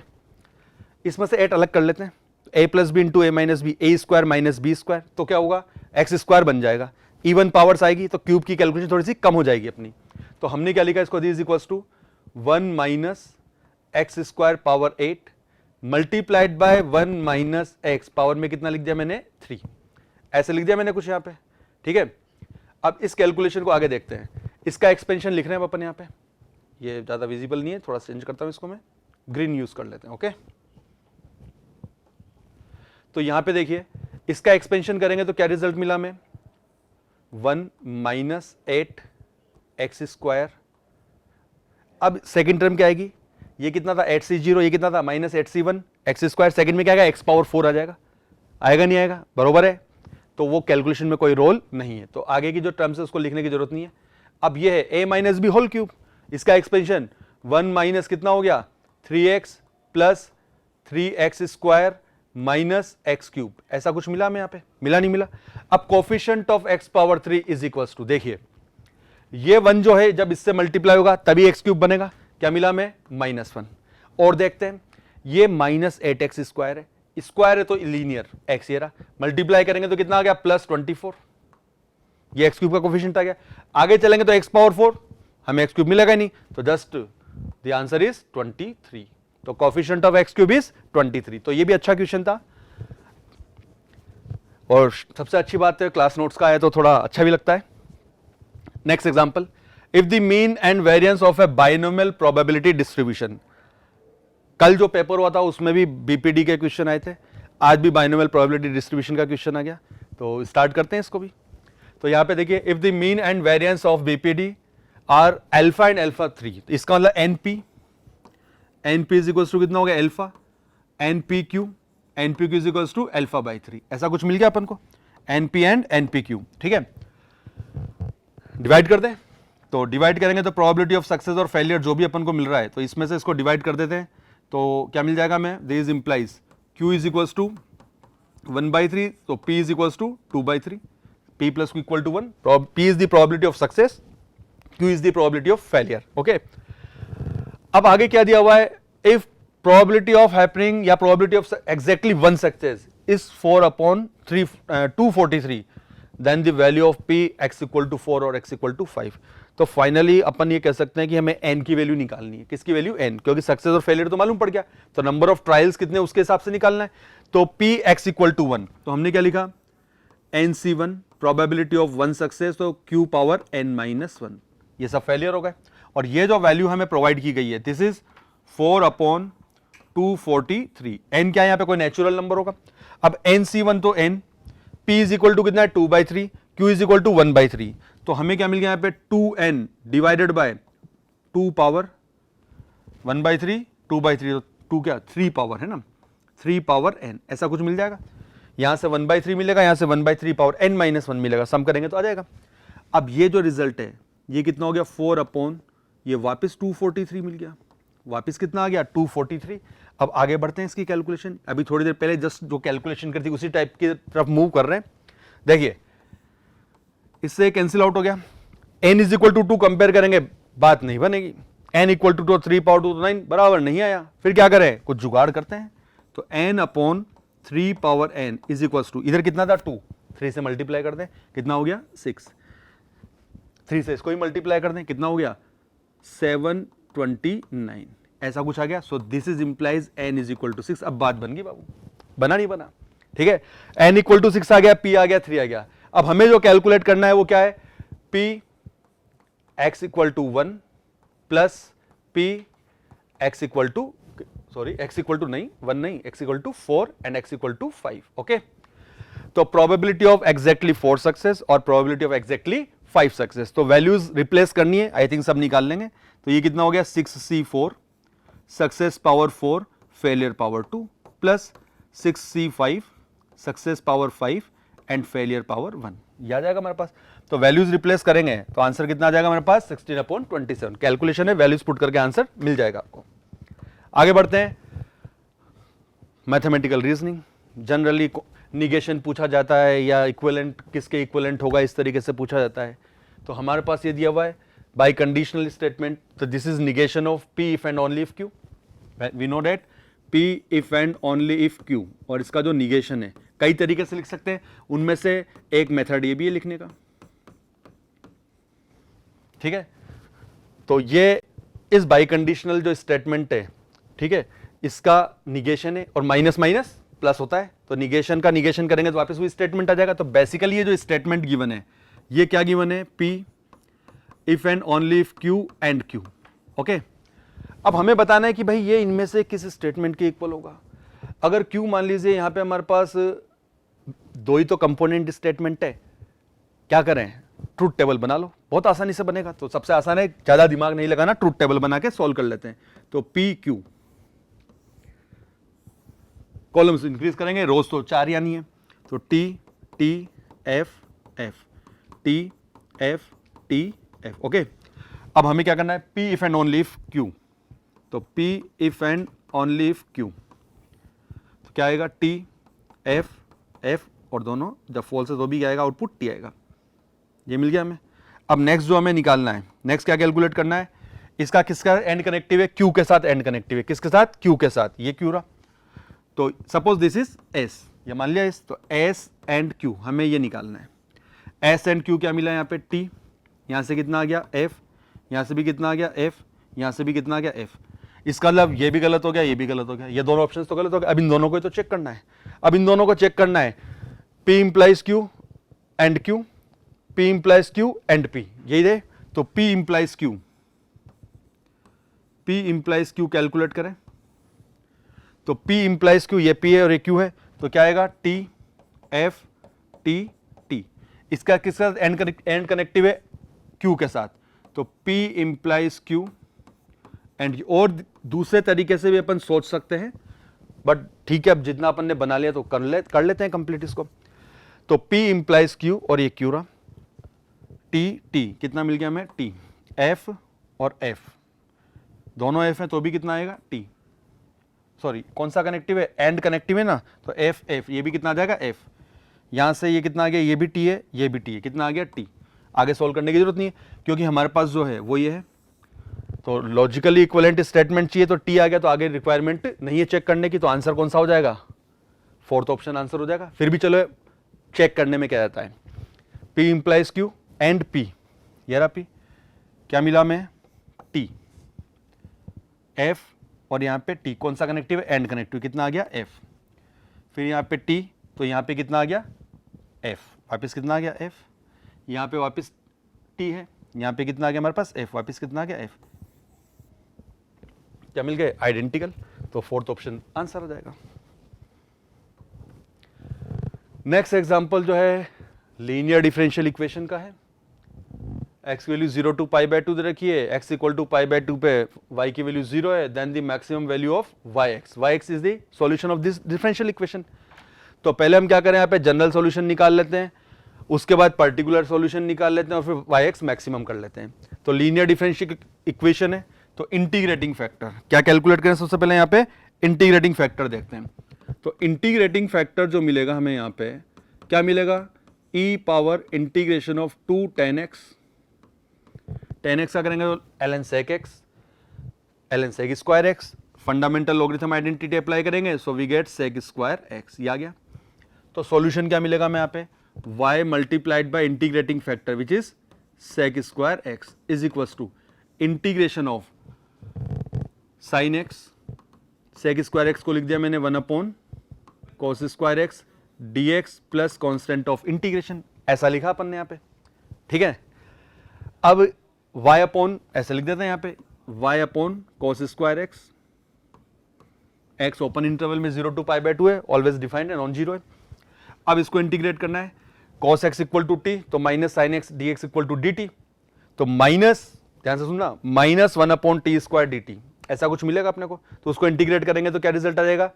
इसमें से 8 अलग कर लेते हैं, a plus b into a minus b, a square minus b square, तो क्या होगा एक्स स्क्वायर बन जाएगा, इवन पावर्स आएगी तो क्यूब की कैलकुलेशन थोड़ी सी कम हो जाएगी अपनी। तो हमने क्या लिखा इसको, this equals to 1 minus x square power 8 multiplied by 1 minus x power में कितना लिख दिया मैंने 3, ऐसे लिख दिया मैंने कुछ यहां पे, ठीक है। अब इस कैलकुलेशन को आगे देखते हैं, इसका एक्सपेंशन लिख रहे हैं अपन यहां पे, ये ज्यादा विजिबल नहीं है, थोड़ा चेंज करता हूं इसको, मैं ग्रीन यूज कर लेते हैं। ओके, तो यहां पे देखिए इसका एक्सपेंशन करेंगे तो क्या रिजल्ट मिला हमें, 1 माइनस 8 एक्स स्क्वायर। अब सेकेंड टर्म क्या आएगी, ये कितना था 8c0, ये कितना था -8c1, एक्स स्क्वायर सेकंड में क्या आएगा x पावर 4 आ जाएगा, आएगा नहीं आएगा, बरोबर है। तो वो कैलकुलेशन में कोई रोल नहीं है, तो आगे की जो टर्म्स है उसको लिखने की जरूरत नहीं है। अब ये है a minus b whole cube, इसका एक्सपेंशन 1 माइनस कितना हो गया 3x plus 3x square minus x cube, ऐसा कुछ मिला हमें यहाँ पे, मिला नहीं मिला। अब coefficient of x power 3 is equals to, देखिए ये 1 जो है जब इससे मल्टीप्लाई होगा तभी एक्स क्यूब बनेगा, क्या मिला हमें -1। और देखते हैं ये -8x स्क्वायर है, स्क्वायर है तो लीनियर, एक्स ये रहा, मल्टीप्लाई करेंगे तो कितना आ गया प्लस 24, ये एक्स क्यूब का कोफिशिएंट आ गया। आगे चलेंगे तो एक्स पावर 4, हमें एक्स क्यूब मिलेगा नहीं, तो जस्ट द आंसर इज 23। तो coefficient of x cube is 23। तो ये भी अच्छा क्वेश्चन था, और सबसे अच्छी बात है क्लास नोट्स का है तो थोड़ा अच्छा भी लगता है। Next example, if the mean and variance of A binomial probability distribution. कल जो पेपर हुआ था उसमें भी बीपीडी के क्वेश्चन आए थे, आज भी बाइनोमियल प्रोबेबिलिटी डिस्ट्रीब्यूशन का क्वेश्चन आ गया, तो स्टार्ट करते हैं इसको भी। तो यहां पे देखिए, if the mean and variance of BPD are alpha and alpha 3, इसका मतलब एनपी इज इक्वल्स टू कितना हो गया alpha, np q is equals to alpha by 3, ऐसा कुछ मिल गया अपन को, एनपी एंड एनपी क्यू। ठीक है, डिवाइड कर दें, तो डिवाइड करेंगे तो प्रोबेबिलिटी ऑफ सक्सेस और फेलियर जो भी अपन को मिल रहा है, तो इसमें से इसको डिवाइड कर देते हैं, तो क्या मिल जाएगा हमें, this implies q is equals to 1/3, तो p is equals to 2/3, p plus q equal to 1, p is the probability of success, q is the probability of failure. Okay, अब आगे क्या दिया हुआ है, इफ प्रोबेबिलिटी ऑफ हैपनिंग या probability of exactly one success is 4/243, then the value of p x equal to 4 और x equal to 5। तो finally अपन ये कह सकते हैं कि हमें n की वैल्यू निकालनी है, किसकी वैल्यू n, क्योंकि सक्सेस और फेलियर तो मालूम पड़ गया, तो नंबर ऑफ ट्रायल्स कितने उसके हिसाब से निकालना है। तो p x इक्वल टू 1, तो हमने क्या लिखा, nc1 probability of one success, तो q पावर n-1, ये सब फेलियर हो गए। और ये जो वैल्यू हमें प्रोवाइड की गई है, दिस इज 4/243, n क्या है यहाँ पे, कोई नेचुरल नंबर होगा। अब nc1 तो n, p is equal to कितना है 2/3, q इज इक्वल टू 1/3, तो हमें क्या मिल गया यहाँ पे 2n डिवाइडेड बाय 2 पावर 1/3, 2/3, तो 2 क्या 3 पावर है ना, 3 पावर n, ऐसा कुछ मिल जाएगा। यहां से 1/3 मिलेगा, यहां से 1/3 पावर n-1 मिलेगा, सम करेंगे तो आ जाएगा। अब ये जो रिजल्ट है ये कितना हो गया, 4/, ये वापस 243 मिल गया, वापस कितना आ गया 243। अब आगे बढ़ते हैं इसकी कैलकुलेशन, अभी थोड़ी देर पहले जस्ट जो कैलकुलेशन करती उसी टाइप की तरफ मूव कर रहे हैं। देखिए इससे कैंसिल आउट हो गया, n is equal to 2 compare करेंगे, बात नहीं बनेगी, n इक्वल टू 2 3 पावर 2 तो 9 बराबर नहीं आया, फिर क्या करें, कुछ जुगाड़ करते हैं। तो n/3 power n is equal to, इधर कितना था 2, 3 से मल्टीप्लाई कर दें, कितना हो गया 6, 3 से इसको ही मल्टीप्लाई कर दें, कितना हो गया 729, ऐसा कुछ आ गया। So this is implies n is equal to 6। अब बात बन गई बाबू, बना नहीं बना, ठीक है, n इक्वल टू 6 आ गया, p आ गया 3 आ गया। अब हमें जो कैलकुलेट करना है वो क्या है, p x equal to 1 plus p x equal to, sorry x equal to नहीं 1 नहीं, x equal to 4 and x equal to 5। Okay, तो प्रोबेबिलिटी ऑफ एग्जैक्टली 4 सक्सेस और प्रोबेबिलिटी ऑफ एग्जैक्टली 5 सक्सेस, तो वैल्यूज रिप्लेस करनी है, I think सब निकाल लेंगे। तो ये कितना हो गया 6c4 success power 4 failure power 2 plus 6c5 success power 5 and failure power 1, ये आ जाएगा हमारे पास। तो वैल्यूज रिप्लेस करेंगे तो आंसर कितना आ जाएगा हमारे पास 16/27। कैलकुलेशन है, वैल्यूज पुट करके आंसर मिल जाएगा आपको। आगे बढ़ते हैं, मैथमेटिकल रीजनिंग। जनरली निगेशन पूछा जाता है या इक्विवेलेंट किसके इक्विवेलेंट होगा, इस तरीके से पूछा जाता है। तो हमारे पास ये दिया हुआ है बाय कंडीशनल स्टेटमेंट, तो this is negation of p if and only if q। We know that p if and only if q, और इसका जो निगेशन है कई तरीके से लिख सकते हैं, उनमें से एक मेथड ये भी है लिखने का, ठीक है। तो ये इस बाई कंडीशनल जो स्टेटमेंट है, ठीक है, इसका निगेशन है, और माइनस माइनस प्लस होता है, तो निगेशन का निगेशन करेंगे तो वापस वही स्टेटमेंट आ जाएगा। तो बेसिकली ये जो स्टेटमेंट गिवन है, ये क्या गिवन है, p if and only if q and q। Okay, अब हमें बताना है कि भाई ये इनमें से किस स्टेटमेंट के इक्वल होगा। अगर q मान लीजिए यहां पे हमारे पास दो ही तो कंपोनेंट स्टेटमेंट है, क्या करें, ट्रूथ टेबल बना लो, बहुत आसानी से बनेगा। तो सबसे आसान है, ज्यादा दिमाग नहीं लगाना, ट्रूथ टेबल बना के सॉल्व कर लेते हैं। तो p q, कॉलम्स इंक्रीज करेंगे, रोज तो 4 यानी है, तो t t f f t f t f। Okay, अब हमें क्या करना है, p if and only if q, तो p if and only if q, तो क्या आएगा t f f, और दोनों जब फॉल्स है तो भी क्या आएगा, आउटपुट t आएगा। ये मिल गया हमें। अब नेक्स्ट जो हमें निकालना है, नेक्स्ट क्या कैलकुलेट करना है, इसका किसका एंड कनेक्टिव है, q के साथ एंड कनेक्टिव है, किसके साथ, q के साथ, ये q रहा। तो सपोज दिस इज एस, ये मान लिया एस, तो एस एंड क्यू हमें ये निकालना है। एस एंड क्यू क्या मिला यहाँ पे, टी, यहाँ से कितना आ गया एफ, यहाँ से भी कितना आ गया एफ, यहाँ से भी कितना आ गया एफ। इसका मतलब ये भी गलत हो गया, ये भी गलत हो गया, ये दोनों ऑप्शंस तो गलत हो गए। अब इन दोनों को तो चेक करना है, अब इन दोनों को चेक करना है, P implies Q and Q, P implies Q and P, यही दे। तो P implies Q, P implies Q calculate करें, तो P इंप्लाइज Q, ये P है और ये Q है, तो क्या आएगा T F T T। इसका किसका एंड कनेक्टिव है, Q के साथ, तो P इंप्लाइज Q एंड, और दूसरे तरीके से भी अपन सोच सकते हैं, बट ठीक है अब जितना अपन ने बना लिया तो कर लेते हैं कंप्लीट इसको। तो P इंप्लाइज Q और ये Q रहा, T कितना मिल गया हमें, T, F और F, दोनों F है तो भी कितना आएगा T, सॉरी कौन सा कनेक्टिव है, एंड कनेक्टिव है ना, तो F, ये भी कितना आ जाएगा F, यहां से ये कितना आ गया, ये भी T है, ये भी T है, कितना आ गया T। आगे सोल्व करने की जरूरत नहीं है क्योंकि हमारे पास जो है वो ये है, तो लॉजिकली इक्विवेलेंट स्टेटमेंट चाहिए, तो T आ गया, तो आगे रिक्वायरमेंट नहीं है चेक करने की, तो आंसर कौन सा हो जाएगा, फोर्थ ऑप्शन आंसर हो जाएगा। फिर भी चलो चेक करने में क्या रहता है, P implies Q and P, ये रहा P, क्या मिला हमें T, F और यहाँ पे T, कौन सा कनेक्टिव है, एंड कनेक्टिव, कितना आ गया F, फिर यहाँ पे T, तो यहाँ पे कितना आ गया F, वापस कितना आ गया F, यहाँ पे वापस T है, यहाँ पे कितना आ गया हमारे पास F, वापस कितना आ गया F, क्या मिल गए आइडेंटिकल, तो फोर्थ ऑप्शन आंसर हो जाएगा। नेक्स्ट एग्जांपल जो है लीनियर डिफरेंशियल इक्वेशन का है। x की वैल्यू 0 टू पाई बाय 2 दे रखी है, x equal to pi by 2 पे y की वैल्यू 0 है, then the maximum value of yx is the solution of this differential equation. तो पहले हम क्या करें, यहाँ पे जनरल सॉल्यूशन निकाल लेते हैं, उसके बाद पर्टिकुलर सॉल्यूशन निकाल लेते हैं और फिर yx मैक्सिमम कर लेते हैं। तो लीनियर डिफरेंशियल इक्वेशन है, तो इंटीग्रेटिंग फैक्टर क्या कैलकुलेट करें, सबसे पहले यहाँ पे इंटीग्रेटिंग फैक्टर देखते हैं। तो इंटीग्रेटिंग फैक्टर जो मिलेगा हमें यहाँ पे क्या मिलेगा, e power integration of 2 tan x, tan x का करेंगे तो ln sec x, ln sec square x, fundamental logarithm identity apply करेंगे, so we get sec square x, ये आ गया। तो सॉल्यूशन क्या मिलेगा हमें यहाँ पे, y multiplied by integrating factor which is sec square x is equals to integration of sin x, sec square x को लिख दिया मैंने 1 upon cos square x dx plus constant of integration, ऐसा लिखा अपन ने यहाँ पे, ठीक है। अब y अपॉन ऐसे लिख देते हैं यहाँ पे, y upon cos square x, x open interval में 0 टू पाई बाय 2 है, ऑलवेज डिफाइंड है, नॉन जीरो है। अब इसको इंटीग्रेट करना है, cos x equal to t, तो minus sin x dx equal to dt, तो माइनस, ध्यान से सुनना, minus 1 upon T square dt, ऐसा कुछ मिलेगा अपने को। तो उसको इंटीग्रेट करेंगे तो क्या रिजल्ट आ जाएगा,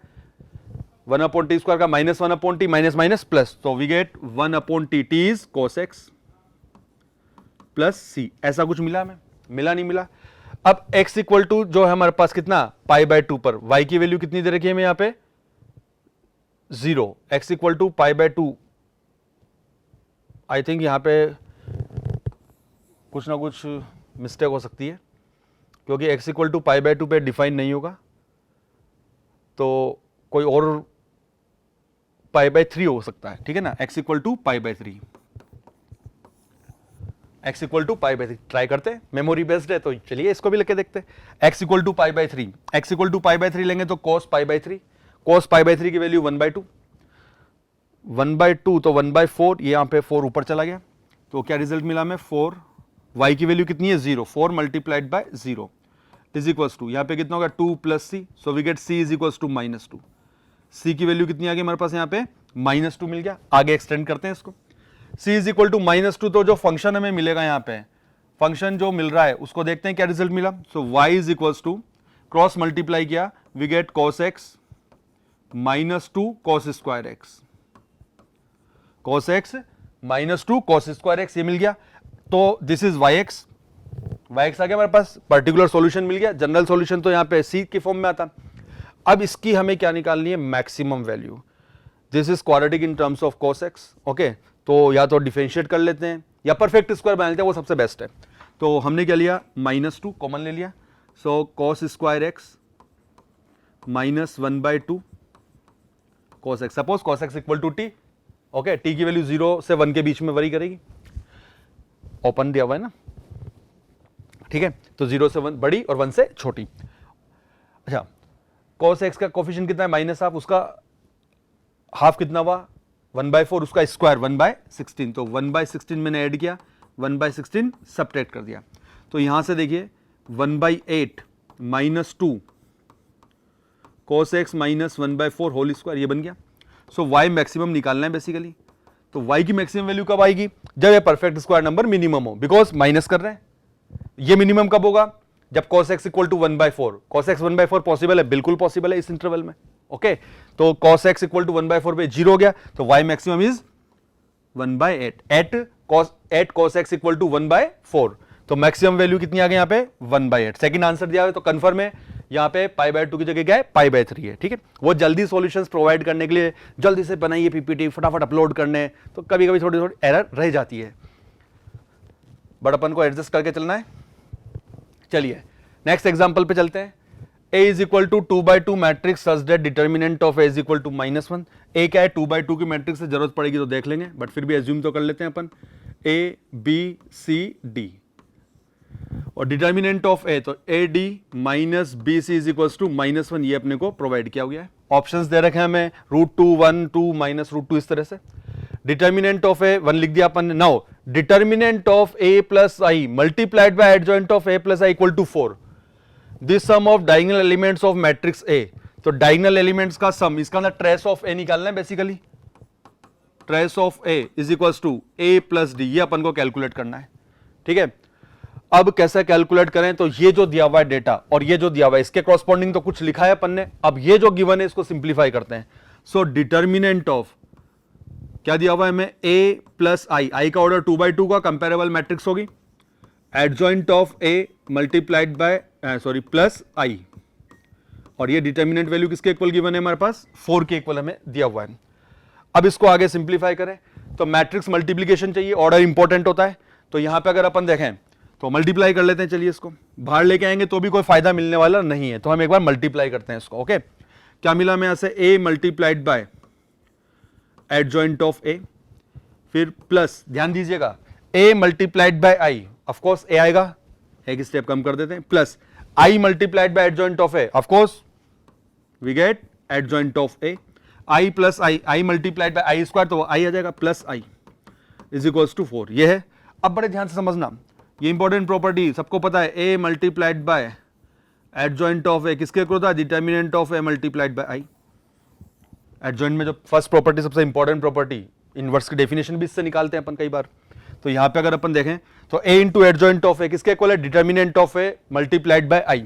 1 अपॉन टी स्क्वायर का minus 1 upon T, minus minus plus, तो we get 1 upon T, T is cos x plus C, ऐसा कुछ मिला हमें, मिला नहीं मिला। अब x इक्वल टू जो है हमारे पास कितना, पाई बाय 2 पर y की वैल्यू कितनी दे रखी है हमें यहाँ पे 0, x equal to pi by 2, I think यहाँ पे कुछ ना कुछ मिस्टेक हो सकती है क्योंकि x equal to pi by 2 पे डिफाइन नहीं होगा, तो कोई और पाई बाय 3 हो सकता है, ठीक है ना, x equal to pi by 3, x equal to pi by 3 try करते हैं, मेमोरी बेस्ड है तो चलिए इसको भी लेके देखते हैं। x equal to pi by 3, x equal to pi by 3 लेंगे तो cos pi by 3, cos pi by 3 की वैल्यू 1/2, 1/2 तो 1/4, ये यहाँ पे 4 ऊपर चला गया, तो क्या रिजल्ट मिला हमें 4, y की वैल्यू कितनी है 0, 4 multiplied by 0 is equals to, यहाँ पे कितना होगा 2 plus c, so we get c is equals to -2, c की वैल्यू कितनी आ गई हमारे पास यहाँ पे -2 मिल गया। आगे एक्सटेंड करते हैं इसको, c इज इक्वल टू -2, तो जो फंक्शन हमें मिलेगा यहाँ पे, फंक्शन जो मिल रहा है उसको देखते हैं क्या रिजल्ट मिला। So y is equals to, cross multiply किया, we get cos x -2 cos square x, cos x -2 cos square x, ये मिल गया। तो दिस इज yx, yx आ गया हमारे पास, पर्टिकुलर सॉल्यूशन मिल गया, जनरल सॉल्यूशन तो यहाँ पे c के फॉर्म में आता। अब इसकी हमें क्या निकालनी है, maximum value, this is quadratic in terms of cos x, okay, तो या तो डिफरेंशिएट कर लेते हैं या परफेक्ट स्क्वायर बना लेते हैं, वो सबसे बेस्ट है। तो हमने क्या लिया, -2 कॉमन ले लिया, so cos square x -1/2 cos x, suppose cos x equal to t, okay, t की वैल्यू 0 से 1 के बीच में वरी करेगी, ओपन दिया हुआ है ना, ठीक है, तो 0 से 1 बड़ी और 1 से छोटी। अच्छा, cos x का कोफिशिएंट कितना है माइनस हाफ, उसका हाफ कितना हुआ 1/4, उसका स्क्वायर 1/16, तो 1/16 मैंने ऐड किया, 1/16 सब्ट्रैक्ट कर दिया, तो यहां से देखिए 1/8 minus 2 cos x minus 1/4 whole square, ये बन गया। सो y मैक्सिमम निकालना है बेसिकली, तो y की मैक्सिमम वैल्यू कब आएगी, जब ये परफेक्ट स्क्वायर नंबर मिनिमम हो, बिकॉज माइनस कर रहे हैं। ये मिनिमम कब होगा, जब cos x equal to 1/4, cos x 1/4 possible है, बिल्कुल पॉसिबल है इस इंटरवल में, ओके, तो cos x इक्वल टू 1/4 पे 0 हो गया, तो y maximum is 1/8 at cos x equal to 1/4, तो मैक्सिमम वैल्यू कितनी आ गई यहाँ पे 1/8। सेकंड आंसर दिया है तो कंफर्म है, यहाँ पे π/2 की जगह क्या है π/3 है, ठीक है। वो जल्दी सॉल्यूशंस प्रोवाइड करने के लिए जल्दी से बनाइए पीपीटी, फटाफट अपलोड करने, तो कभी कभी थोड़ी थोड़ी एरर रह जाती है, बट अपन को एडजस्ट करके चलना है। चलिए नेक्स्ट एग्जांपल पे चलते हैं। a is equal to 2/2 matrix such that determinant of a is equal to -1। a क्या है 2/2 की मैट्रिक्स से, जरूरत पड़ेगी तो देख लेंगे, बट फिर भी एज्यूम तो कर लेते हैं अपन, a b c d, और डिटर्मिनेंट ऑफ a तो ad minus b c is equal to -1, ये अपने को प्रोवाइड किया गया है। ऑप्शंस दे रखे हैं हमें √2 1 2 माइनस √2, इस तरह से। डिटर्मिनेंट ऑफ a 1 लिख दिया अपन ने। Now determinant of a plus I multiplied by adjoint of a plus I equal to 4, this sum of diagonal elements of matrix a, तो डायगोनल एलिमेंट्स का सम, इसका ना ट्रेस ऑफ a निकालना है basically, trace of a is equal to a plus d, ये अपन को calculate करना है, ठीक है। अब कैसे कैलकुलेट करें, तो ये जो दिया हुआ है डेटा और ये जो दिया हुआ है इसके कॉरस्पॉन्डिंग तो कुछ लिखा है अपन ने, अब ये जो गिवन है इसको सिंप्लीफाई करते हैं। सो डिटर्मिनेंट ऑफ क्या दिया हुआ है हमें a प्लस आई का ऑर्डर 2/2 का कंपेरेबल मैट्रिक्स होगी, adjoint of a multiplied by plus I, और ये डिटर्मिनेंट वैल्यू किसके इक्वल गिवन है हमारे पास 4 के इक्वल हमें दिया हुआ है। अब इसको आगे सिंप्लीफाई करें तो मैट्रिक्स मल्टीप्लीकेशन चाहिए, ऑर्डर इंपॉर्टेंट होता है, तो यहां पे अगर अपन देखें तो मल्टीप्लाई कर लेते हैं। चलिए इसको बाहर लेके आएंगे तो भी कोई फायदा मिलने वाला नहीं है, तो हम एक बार मल्टीप्लाई करते हैं इसको, ओके। क्या मिला हमें यहां से a multiplied by adjoint of a, फिर प्लस ध्यान दीजिएगा a multiplied by i, of course a आएगा, एक स्टेप कम कर देते हैं, plus i multiplied by adjoint of a, of course we get adjoint of a, i plus i multiplied by I square, तो वो i आ जाएगा plus i is equals to 4, ये है। अब बड़े ध्यान से समझना, ये इंपॉर्टेंट प्रॉपर्टी सबको पता है, a multiplied by adjoint of a किसके इक्वल होता है, determinant of a multiplied by i। Adjoint में जो फर्स्ट प्रॉपर्टी सबसे इंपॉर्टेंट प्रॉपर्टी, इनवर्स की डेफिनेशन भी इससे निकालते हैं अपन कई बार, तो यहां पे अगर अपन देखें तो a into adjoint of a किसके इक्वल है, determinant of a multiplied by i।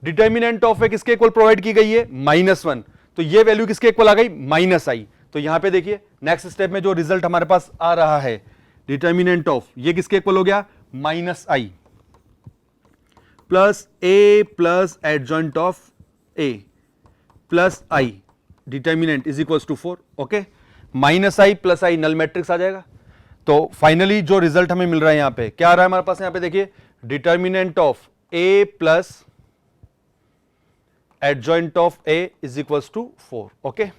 Determinant of a किसके इक्वल प्रोवाइड की गई है -1, तो ये वैल्यू किसके इक्वल आ गई -i। तो यहां पे देखिए नेक्स्ट स्टेप में जो रिजल्ट हमारे पास आ रहा है, डिटर्मिनेंट ऑफ ये किसके इक्वल हो गया -i plus a plus adjoint of a plus i, determinant is equal to 4, okay. -i plus i null matrix आ जाएगा। तो फाइनली जो रिजल्ट हमें मिल रहा है यहां पे क्या आ रहा है हमारे पास, यहां पे देखिए determinant of a plus adjoint of a is equal to 4, okay.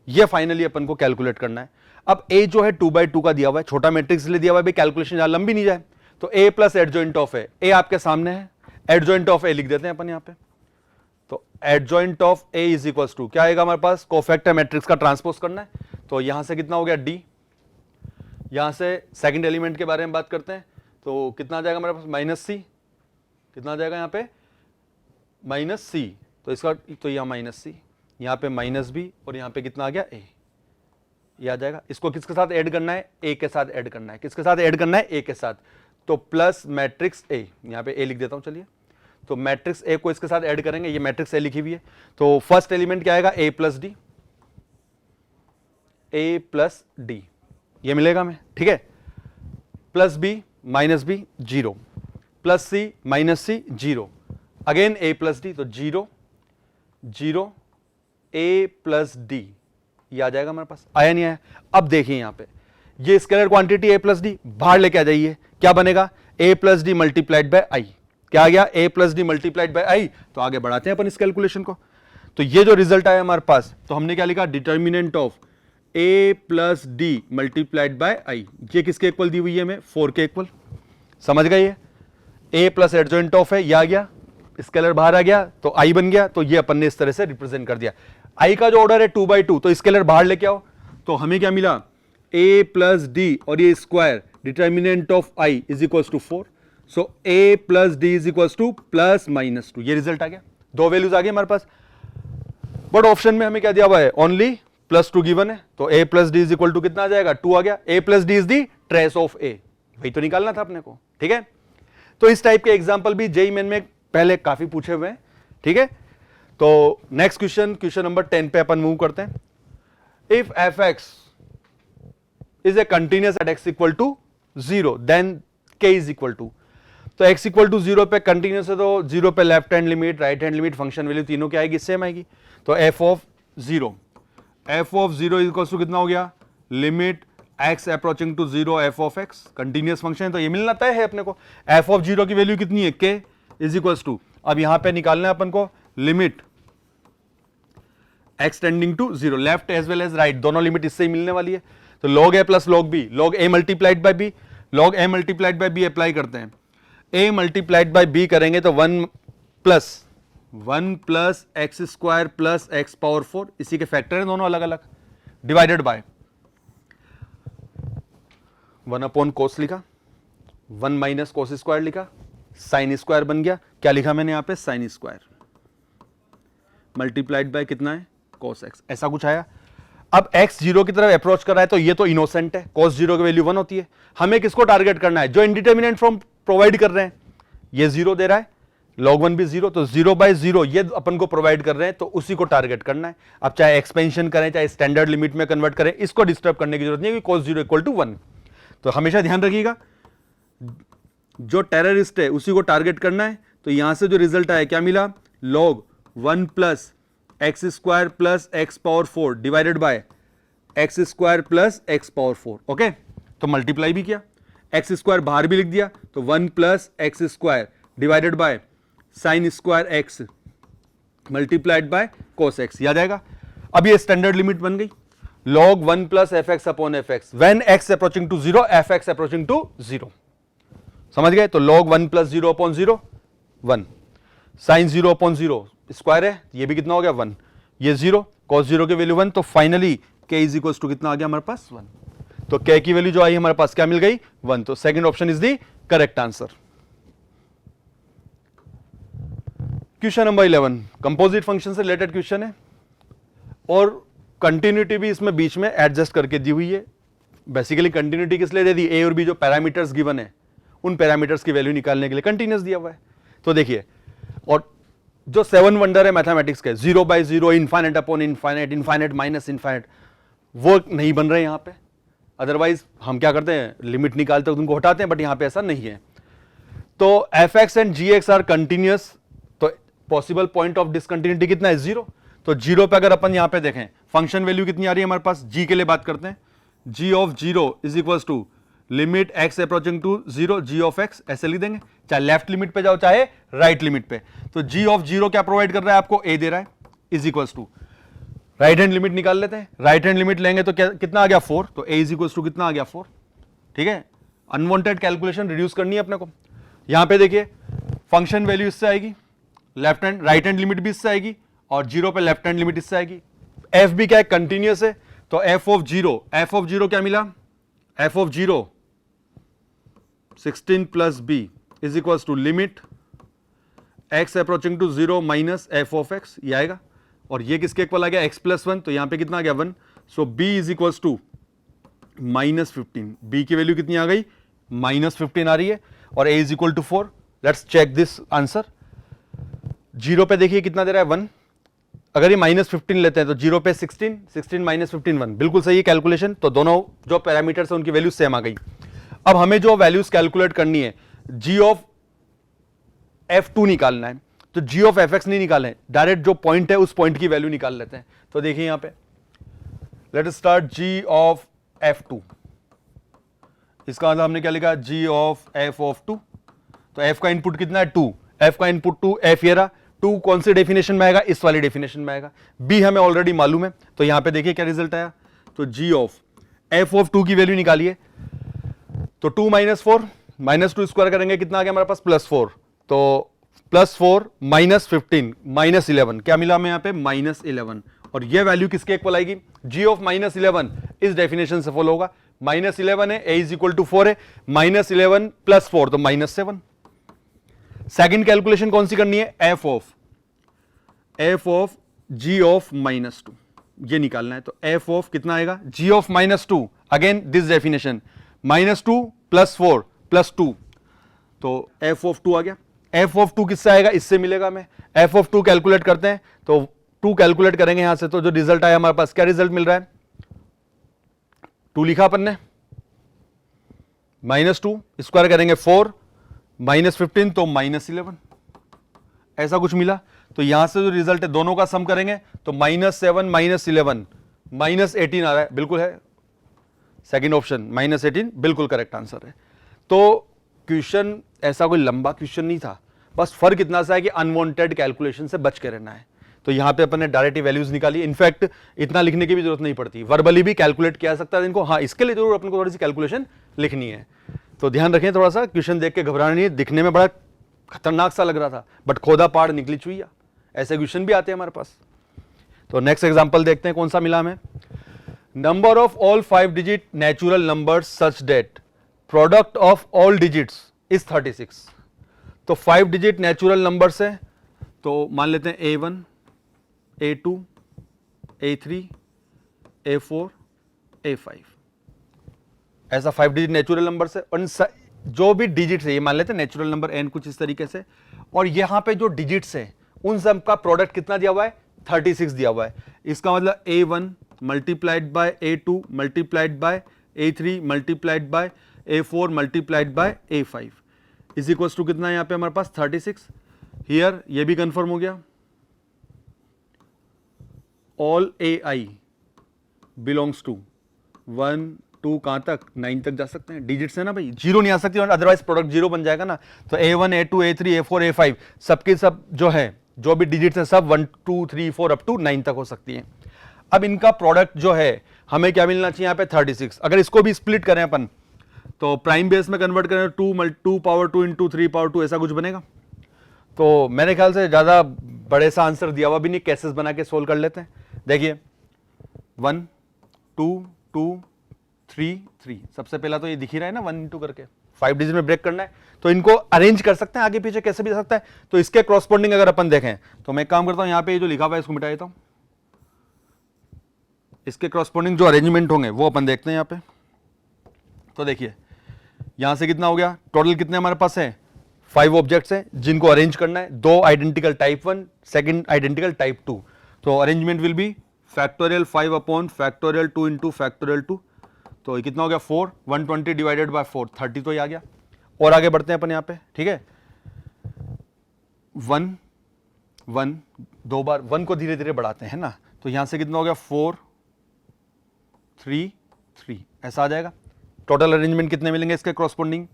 ये फाइनली अपन को कैलकुलेट करना है। अब a जो है 2/2 का दिया हुआ है, छोटा मैट्रिक्स इसलिए दिया हुआ है कैलकुलेशन जहां लंबी नहीं जाए, तो a plus adjoint of a आपके सामने है, एडजॉइंट ऑफ a लिख देते हैं अपन यहां पे, तो adjoint of a is equal to क्या आएगा हमारे पास, कोफैक्टर मैट्रिक्स का ट्रांसपोज करना है, तो यहां से कितना हो गया d, यहां से सेकंड एलिमेंट के बारे में बात करते हैं, तो कितना आ जाएगा हमारे पास -c, कितना आ जाएगा यहां पे -c, तो इसका तो यहां -c, यहां पे -b, और यहां पे कितना आ गया a, ये आ जाएगा। इसको किसके साथ ऐड करना है, a के साथ ऐड करना है, किसके साथ ऐड करना है, a के साथ, तो प्लस मैट्रिक्स a, यहां पे a लिख देता हूं, चलिए, तो मैट्रिक्स a को इसके साथ ऐड करेंगे, ये मैट्रिक्स a लिखी हुई है, तो फर्स्ट एलिमेंट क्या आएगा a प्लस डी, ये मिलेगा हमें, ठीक है, plus b minus b 0, plus c minus c 0, again a plus D, तो 0 0 a प्लस डी, ये आ जाएगा हमारे पास, आया नहीं आया। अब देखिए यहां पे ये scalar quantity a plus D बाहर लेके आ जाइए, क्या बनेगा a plus D multiplied by I, क्या आ गया a plus D multiplied by I. तो आगे बढ़ाते हैं अपन इस कैलकुलेशन को, तो ये जो रिजल्ट आया हमारे पास, तो हमने क्या लिखा, determinant of a plus D multiplied by I, ये किसके इक्वल दी हुई है हमें, 4 के इक्वल। समझ गए, ये a प्लस एडजॉइंट ऑफ है, ये आ गया, स्केलर बाहर आ गया तो i बन गया, तो ये अपन ने इस तरह से रिप्रेजेंट कर दिया। i का जो ऑर्डर है 2/2, तो स्केलर बाहर लेके आओ, तो हमें क्या मिला, a प्लस डी और ये square, determinant of i is equal to 4, so a plus d is equal to plus minus 2, ये रिजल्ट आ गया, दो वैल्यूज आ गई हमारे पास। बट ऑप्शन में हमें क्या दिया हुआ है, ओनली +2 गिवन है, तो a plus d is equal to कितना आ जाएगा, 2 आ गया, a plus d is the trace of a, वही तो निकालना था अपने को, ठीक है। तो इस टाइप के एग्जाम्पल भी जेईई मेन में पहले काफी पूछे हुए हैं, ठीक है। तो नेक्स्ट क्वेश्चन, क्वेश्चन नंबर 10 पे अपन मूव करते हैं। If f(x) is a continuous at x equal to 0 then k is equal to, तो x इक्वल टू 0 पे कंटिन्यूअस है, तो 0 पे left hand limit, right hand limit, function value तीनों क्या आएगी, सेम आएगी। तो f ऑफ 0 इक्वल टू कितना हो गया, limit x approaching to 0 f of x, continuous function है तो ये मिलना तय है अपने को। f ऑफ 0 की वैल्यू कितनी है, k इज इक्वल टू, अब यहां पे निकालना है अपन को limit x tending to 0, left as well as right, दोनों लिमिट इससे ही मिलने वाली है। तो log a plus log b, log a multiplied by b, log a multiplied by b apply करते हैं, a मल्टीप्लाइड बाय b करेंगे तो 1 plus x square plus x power 4, इसी के फैक्टर है दोनों अलग अलग, डिवाइडेड बाय 1 अपॉन कोस लिखा, 1 माइनस कोस स्क्वायर लिखा, साइन स्क्वायर बन गया, क्या लिखा मैंने यहां पे, साइन स्क्वायर मल्टीप्लाइड बाय कितना है, कोस एक्स, ऐसा कुछ आया। अब x 0 की तरफ अप्रोच कर रहा है तो ये तो इनोसेंट है, cos 0 की वैल्यू 1 होती है। हमें किसको टारगेट करना है, जो इंडिटरमिनेंट फॉर्म प्रोवाइड कर रहे हैं, ये 0 दे रहा है, log 1 भी 0, तो 0/0 ये अपन को प्रोवाइड कर रहे हैं, तो उसी को टारगेट करना है। अब चाहे एक्सपेंशन करें, चाहे स्टैंडर्ड लिमिट में कन्वर्ट करें, इसको डिस्टर्ब करने की जरूरत नहीं है, cos 0 इक्वल टू 1। तो हमेशा ध्यान रखिएगा, जो टेररिस्ट है उसी को टारगेट करना है। तो यहां से जो रिजल्ट आया क्या मिला, log 1 plus x square plus x power 4 divided by x square plus x power 4, okay. तो मल्टीप्लाई भी किया, एक्स स्क्वायर बाहर भी लिख दिया, तो 1 plus x square divided by sine square x multiplied by cos x, याद आएगा। अब ये स्टैंडर्ड लिमिट बन गई, log 1 plus f x upon f x, when x approaching to 0 f x approaching to 0, समझ गए। तो log 1 plus 0 upon 0 1, sine 0 upon 0 square है, ये भी कितना हो गया 1, ये 0, cos 0 की वैल्यू 1, तो finally k is equal to कितना आ गया हमारे पास 1, तो k की वैल्यू जो आई हमारे पास क्या मिल गई 1, तो second option is the correct answer. Question number 11 composite function से रिलेटेड क्वेश्चन है, और कंटिन्यूटी भी इसमें बीच में एडजस्ट करके दी हुई है। बेसिकली कंटिन्यूटी किस लिए दे दी, a और b जो पैरामीटर्स गिवन है उन पैरामीटर्स की वैल्यू निकालने के लिए कंटिन्यूस दिया हुआ है। तो देखिए, और जो 7 वंडर है मैथमेटिक्स के, 0/0, infinite upon infinite, infinite minus infinite, वो नहीं बन रहे यहां पे। अदरवाइज हम क्या करते हैं, लिमिट निकालते हैं उनको हटाते हैं, बट यहां पे ऐसा नहीं है। तो f(x) and g(x) are continuous, तो पॉसिबल पॉइंट ऑफ डिसकंटिन्यूटी कितना है 0, तो 0 पे अगर अपन यहां पे देखें फंक्शन वैल्यू कितनी आ रही है हमारे पास, g के लिए बात करते हैं, g of 0 is equal to limit x approaching to 0 g of x, ऐसे लिख देंगे, चाहे लेफ्ट लिमिट पे जाओ चाहे राइट लिमिट पे। तो g ऑफ 0 क्या प्रोवाइड कर रहा है आपको, a दे रहा है, is equal to right hand limit निकाल लेते हैं, राइट हैंड लिमिट लेंगे तो क्या कितना आ गया 4, तो a इज इक्वल टू कितना आ गया 4, ठीक है। अनवांटेड कैलकुलेशन रिड्यूस करनी है अपने को। यहां पे देखिए फंक्शन वैल्यू इससे आएगी, left hand right hand limit भी इससे आएगी, और 0 पे लेफ्ट हैंड लिमिट इससे आएगी। f भी क्या है, कंटिन्यूअस है, तो f ऑफ 0 क्या मिला, f of 0 16 plus b is equal to limit x approaching to 0 minus f of x, ये आएगा, और ये किसके इक्वल आ गया x प्लस 1, तो यहां पे कितना आ गया 1, so b is equal to -15, b की वैल्यू कितनी आ गई -15 आ रही है, और a is equal to 4। Let's check this answer. 0 पे देखिए कितना दे रहा है 1, अगर ये -15 लेते हैं तो 0 पे 16 माइनस 15 1, बिल्कुल सही है कैलकुलेशन। तो दोनों जो पैरामीटर्स है उनकी वैल्यू सेम आ गई। अब हमें जो वैल्यूज कैलकुलेट करनी है, g ऑफ f2 निकालना है, तो g ऑफ fx नहीं निकालना है, डायरेक्ट जो पॉइंट है उस पॉइंट की वैल्यू निकाल लेते हैं। तो देखिए यहां पे let us start g of f2, इसका मतलब हमने क्या लिखा, g ऑफ f ऑफ 2, तो f का इनपुट कितना है 2, f का इनपुट 2, f ये रहा, 2 कौन सी डेफिनेशन में आएगा, इस वाली डेफिनेशन में आएगा। b हमें ऑलरेडी मालूम है, तो यहां पे देखिए क्या रिजल्ट आया, तो g ऑफ f ऑफ 2 की वैल्यू निकालिए, तो 2 माइनस 4 माइनस 2 स्क्वायर करेंगे कितना आ गया हमारे पास +4, तो +4 माइनस 15 माइनस 11, क्या मिला हमें यहां पे -11, और ये वैल्यू किसके इक्वल आएगी, g ऑफ -11 इस डेफिनेशन से फॉलो होगा। -11 है, a इज इक्वल टू 4 है, -11 + 4 तो -7। सेकंड कैलकुलेशन कौन सी करनी है, f ऑफ g ऑफ -2 ये निकालना है, तो f ऑफ कितना आएगा, g of -2 again this definition, -2 + 4 + 2, तो f ऑफ 2 आ गया। f ऑफ 2 किससे आएगा, इससे मिलेगा हमें। f ऑफ 2 कैलकुलेट करते हैं, तो 2 कैलकुलेट करेंगे यहां से, तो जो रिजल्ट आया हमारे पास, क्या रिजल्ट मिल रहा है, 2 लिखा अपन ने, -2 स्क्वायर करेंगे 4 -15 तो -11, ऐसा कुछ मिला। तो यहां से जो रिजल्ट है दोनों का सम करेंगे तो -7 -11 -18 आ रहा है, बिल्कुल है, सेकंड ऑप्शन -18 बिल्कुल करेक्ट आंसर है। तो क्वेश्चन ऐसा कोई लंबा क्वेश्चन नहीं था, बस फर्क इतना सा है कि अनवांटेड कैलकुलेशन से बच के रहना है। तो यहां पे अपन ने डायरेक्ट वैल्यूज निकाली, इनफैक्ट इतना लिखने की भी जरूरत नहीं पड़ती, वर्बली भी कैलकुलेट किया जा सकता है इनको, हाँ इसके लिए जरूर अपन को थोड़ी सी कैलकुलेशन लिखनी है। तो ध्यान रखें, थोड़ा सा क्वेश्चन देख के घबराना नहीं है, दिखने में बड़ा खतरनाक सा लग रहा था बट खोदा पहाड़ निकली चुईया, ऐसे क्वेश्चन भी आते हैं हमारे पास। तो नेक्स्ट एग्जांपल देखते हैं कौन सा मिला हमें, number of all 5 digit natural numbers such that product of all digits is 36। तो 5 डिजिट नेचुरल नंबर्स है, तो मान लेते हैं A1 A2 A3 A4 A5, ऐसा 5 डिजिट नेचुरल नंबर है, और जो भी डिजिट्स है ये मान लेते हैं नेचुरल नंबर n कुछ इस तरीके से, और यहां पे जो डिजिट्स है उन सब का प्रोडक्ट कितना दिया हुआ है, 36 दिया हुआ है। इसका मतलब A1 multiplied by A2 multiplied by A3 multiplied by A4 multiplied by A5 is equal to कितना है यहां पे हमारे पास 36। हियर ये भी कंफर्म हो गया, ऑल AI बिलोंग्स टू 1 2 कहां तक 9 तक जा सकते हैं, डिजिट्स है ना भाई, जीरो नहीं आ सकती, अदरवाइज प्रोडक्ट जीरो बन जाएगा ना। तो A1 A2 A3 A4 A5 सबके सब जो है, जो भी डिजिट्स है सब 1 2 3 4 अप टू 9 तक हो सकती है। अब इनका प्रोडक्ट जो है हमें क्या मिलना चाहिए यहाँ पे 36। अगर इसको भी स्प्लिट करें अपन, तो प्राइम बेस में कन्वर्ट करें 2 पावर 2 इंटू 3 पावर 2 ऐसा कुछ बनेगा। तो मेरे ख्याल से ज्यादा बड़े सा आंसर दिया हुआ भी नहीं, कैसेस बना के सोल्व कर लेते हैं। देखिए 1 2 2 3 3, सबसे पहला तो ये दिख ही रहा है ना 1 इंटू करके, 5 डिजिट में ब्रेक करना है, तो इनको अरेंज कर सकते हैं आगे पीछे कैसे भी सकता है। तो इसके क्रॉसपोंडिंग अगर अपन देखें, तो मैं एक काम करता हूं, यहाँ पे ये जो लिखा हुआ है इसको मिटा देता हूं, इसके क्रॉसपोंडिंग जो अरेंजमेंट होंगे वो अपन देखते हैं यहाँ पे। तो देखिए यहां से कितना हो गया, टोटल कितने हमारे पास है, 5 ऑब्जेक्ट्स हैं जिनको अरेंज करना है, 2 identical type 1 second identical type 2। तो arrangement will be factorial 5 upon factorial 2 into factorial 2, तो ये कितना हो गया 4, 120 डिवाइडेड बाय 4 30 तो ये आ गया। और आगे बढ़ते हैं अपन यहाँ पे, ठीक है, 1 1 दो बार 1 को धीरे धीरे बढ़ाते हैं ना, तो यहां से कितना हो गया 4 3 3 ऐसा आ जाएगा। टोटल अरेंजमेंट कितने मिलेंगे इसके corresponding,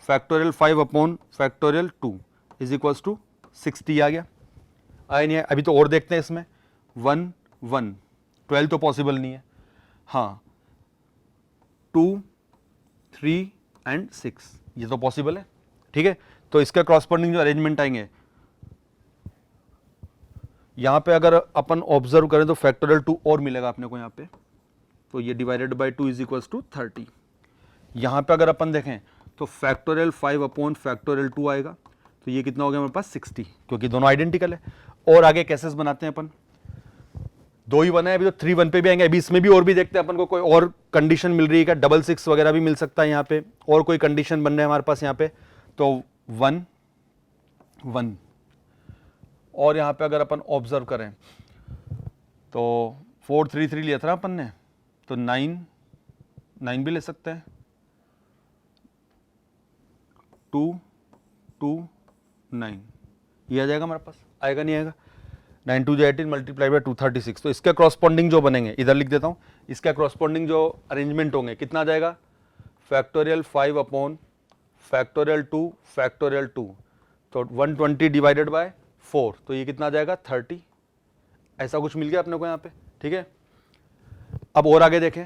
factorial 5 upon factorial 2 is equals to 60 आ गया। आया नहीं है, अभी तो और देखते हैं इसमें 1 1 12 तो पॉसिबल नहीं है, हाँ 2 3 एंड 6 ये तो पॉसिबल है, ठीक है। तो इसका क्रॉसपोंडिंग जो अरेंजमेंट आएंगे, यहां पे अगर अपन ऑब्जर्व करें तो फैक्टोरियल 2 और मिलेगा अपने को यहां पे, तो ये divided by 2 is equals to 30। यहां पे अगर अपन देखें तो फैक्टोरियल 5 अपॉन फैक्टोरियल 2 आएगा, तो ये कितना हो गया हमारे पास 60, क्योंकि दोनों आइडेंटिकल है। और आगे कैसेस बनाते हैं अपन, 2 ही बनाए, अभी तो 3 1 पे भी आएंगे, अभी इसमें भी और भी देखते हैं अपन को कोई और कंडीशन मिल रही है क्या, 6 6 वगैरह भी मिल सकता है यहाँ पे, और कोई कंडीशन बन रहे हैं हमारे पास यहाँ पे। तो 1 1 और यहाँ पे अगर अपन ऑब्जर्व करें तो 4 3 3 लिया था ना अपन ने, तो 9 9 भी ले सकते हैं, 2 2 9 ये आ जाएगा हमारे पास, आएगा नहीं आएगा, 9 2 18 मल्टीप्लाई बाय 236। तो इसके क्रॉसपोंडिंग जो बनेंगे, इधर लिख देता हूँ, इसका क्रॉसपोंडिंग जो अरेंजमेंट होंगे कितना आ जाएगा, फैक्टोरियल 5 अपॉन फैक्टोरियल 2 फैक्टोरियल 2, तो 120 डिवाइडेड बाय 4, तो ये कितना आ जाएगा 30, ऐसा कुछ मिल गया अपने को यहाँ पे, ठीक है। अब और आगे देखें,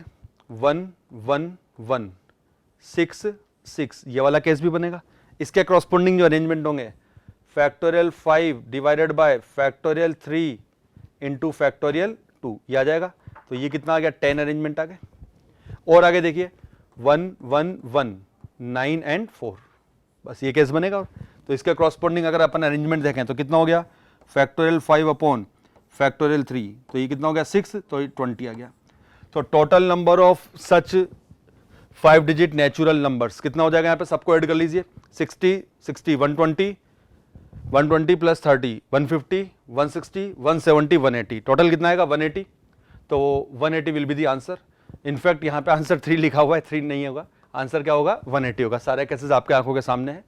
1 1 1 6 6, ये वाला केस भी बनेगा। इसके क्रॉसपोंडिंग जो अरेंजमेंट होंगे, factorial 5 divided by factorial 3 into factorial 2, ये आ जाएगा। तो ये कितना आ गया 10 अरेंजमेंट आ गए। और आगे देखिए 1 1 1 9 एंड 4, बस ये केस बनेगा। तो इसके क्रॉसपोंडिंग अगर अपन अरेंजमेंट देखें तो कितना हो गया, फैक्टोरियल 5 अपॉन फैक्टोरियल 3, तो ये कितना हो गया 6, तो ये 20 आ गया। तो total number of such 5 digit natural numbers कितना हो जाएगा यहाँ पे, सबको ऐड कर लीजिए, 60 60 120 120 प्लस 30 150 160 170 180, टोटल कितना आएगा 180। तो 180 will be the answer. In fact यहाँ पे आंसर 3 लिखा हुआ है, 3 नहीं होगा, आंसर क्या होगा 180 होगा। सारे केसेस आपके आंखों के सामने है,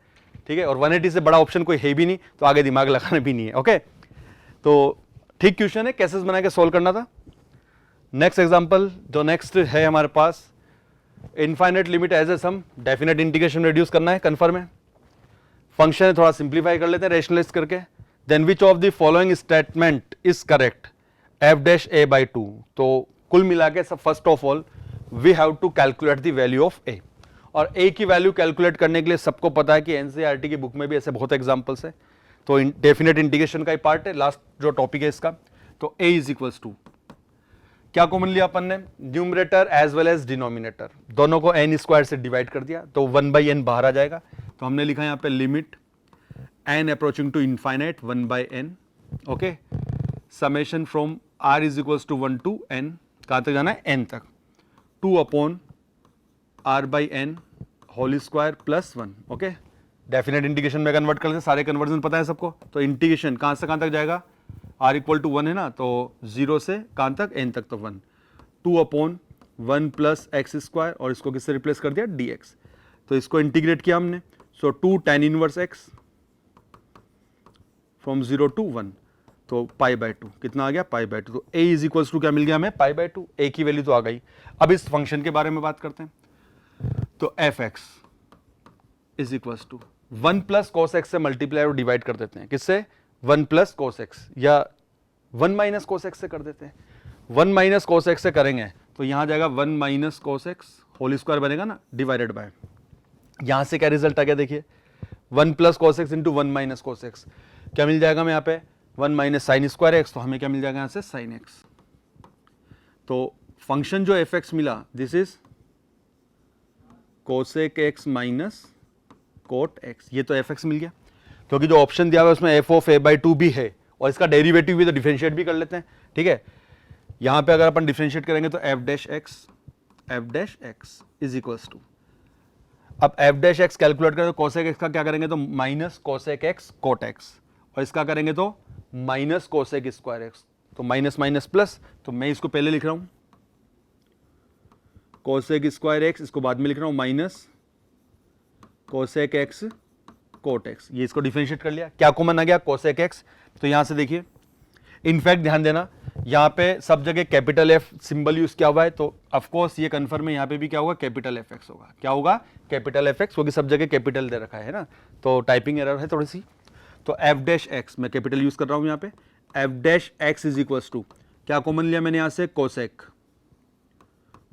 ठीक है। और 180 से बड़ा ऑप्शन कोई है भी नहीं, तो आगे दिमाग लगाना भी नहीं है, ओके। तो ठीक क्वेश्चन है, केसेस बना के सोल्व करना था। नेक्स्ट एग्जांपल जो नेक्स्ट है हमारे पास, infinite limit as a sum, definite integration reduce करना है, कन्फर्म है। फंक्शन थोड़ा सिंप्लीफाई कर लेते हैं रेशनलाइज करके। Then which of the following statement is correct, f dash a by 2। तो कुल मिला के सब, first of all we have to calculate the value of a, और a की वैल्यू कैलकुलेट करने के लिए सबको पता है कि एनसीईआरटी की बुक में भी ऐसे बहुत एग्जांपल्स है। तो डेफिनेट इंटीग्रेशन का ही पार्ट है, लास्ट जो टॉपिक है इसका। तो a इज इक्वल्स टू, क्या कॉमन लिया अपन ने, numerator as well as denominator, दोनों को n स्क्वायर से डिवाइड कर दिया, तो 1/n बाहर आ जाएगा। तो हमने लिखा यहाँ पे limit n approaching to infinite 1/n, okay. Summation from r is equals to 1 to n, कहाँ तक जाना है n तक, 2 upon r/n whole square plus 1, okay. Definite integration में कन्वर्ट कर लेते हैं, सारे कन्वर्जन पता है सबको। तो इंटीग्रेशन कहाँ से कहाँ तक जाएगा, r इक्वल टू 1 है ना, तो 0 से कहाँ तक n तक, तो 1, 2 अपॉन 1 प्लस एक्स स्क्वायर, और इसको किससे रिप्लेस कर दिया dx। तो इसको इंटीग्रेट किया हमने, so 2 tan inverse x from 0 to 1, तो π/2 कितना आ गया π/2। तो a इज इक्वल्स टू क्या मिल गया हमें π/2, a की वैल्यू तो आ गई। अब इस फंक्शन के बारे में बात करते हैं। तो f(x) is equals to 1 plus cos x से मल्टीप्लाई और डिवाइड कर देते हैं, किससे, 1 प्लस cos x, या 1 माइनस cos x से कर देते हैं। 1 माइनस cos x से करेंगे तो यहां जाएगा 1 minus cos x whole square बनेगा ना, डिवाइडेड बाय, यहां से क्या रिजल्ट आ गया देखिए, 1 plus cos x into 1 minus cos x, क्या मिल जाएगा हमें यहाँ पे 1 माइनस साइन स्क्वायर x, तो हमें क्या मिल जाएगा यहाँ से साइन x। तो फंक्शन जो f(x) मिला, this is cosec x minus cot x, ये तो f(x) मिल गया, क्योंकि जो ऑप्शन दिया हुआ है उसमें f ऑफ a/2 भी है, और इसका डेरिवेटिव भी तो डिफरेंशिएट भी कर लेते हैं, ठीक है। यहां पे अगर अपन डिफरेंशिएट करेंगे तो f dash x is equals to, अब f डैश x कैलकुलेट करें तो cosec x का क्या करेंगे, तो minus cosec x cot x, और इसका करेंगे तो माइनस cosec स्क्वायर x, तो माइनस माइनस प्लस, तो मैं इसको पहले लिख रहा हूं cosec स्क्वायर x, इसको बाद में लिख रहा हूं minus cosec x cot x, ये इसको डिफरेंशिएट कर लिया, क्या कॉमन आ गया cosec x। तो यहां से देखिए, इनफैक्ट ध्यान देना यहां पे सब जगह कैपिटल F सिंबल यूज किया हुआ है, तो ऑफ कोर्स ये कंफर्म है, यहां पे भी क्या होगा कैपिटल FX होगा, क्या होगा कैपिटल FX, क्योंकि सब जगह कैपिटल दे रखा है ना, तो टाइपिंग एरर है थोड़ी सी। तो f डैश x, मैं कैपिटल यूज कर रहा हूं यहां पे, f dash x is equals to, क्या कॉमन लिया मैंने यहां से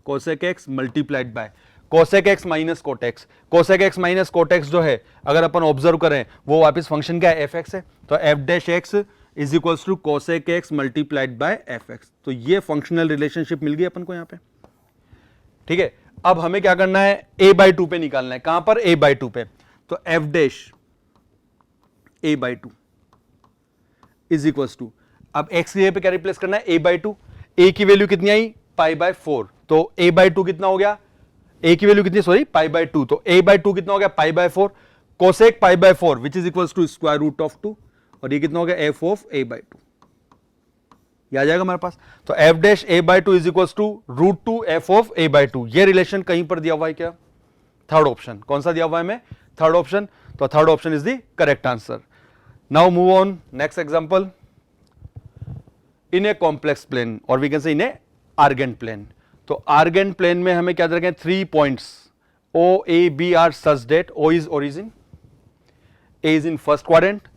cosec x multiplied by cosec x minus cot x, cosec x minus cot x जो है अगर अपन ऑब्जर्व करें वो वापस फंक्शन क्या है f(x) है, तो f dash x is equals to cosec x multiplied by f(x), तो ये फंक्शनल रिलेशनशिप मिल गई अपन को यहाँ पे, ठीक है। अब हमें क्या करना है, a/2 पे निकालना है, कहां पर a/2 पे, तो f dash a/2 is equals to, अब x की जगह पे क्या रिप्लेस करना है a/2, a की वैल्यू कितनी आई π/4, तो a/2 कितना हो गया, a की वैल्यू कितनी, सॉरी π/2, तो a/2 कितना हो गया π/4, cosec π/4 which is equals to square root of 2, और ये कितना हो गया f ऑफ a/2, ये आ जाएगा हमारे पास। तो f dash a/2 is equals to √2 f of a/2, ये रिलेशन कहीं पर दिया हुआ है क्या, थर्ड ऑप्शन, कौन सा दिया हुआ है हमें, थर्ड ऑप्शन, तो third option is the correct answer. Now move on next example, in a complex plane और we can say in a Argand plane. तो आर्गेंट प्लेन में हमें क्या रखें, 3 points O A B are such that O is origin, A is in first quadrant,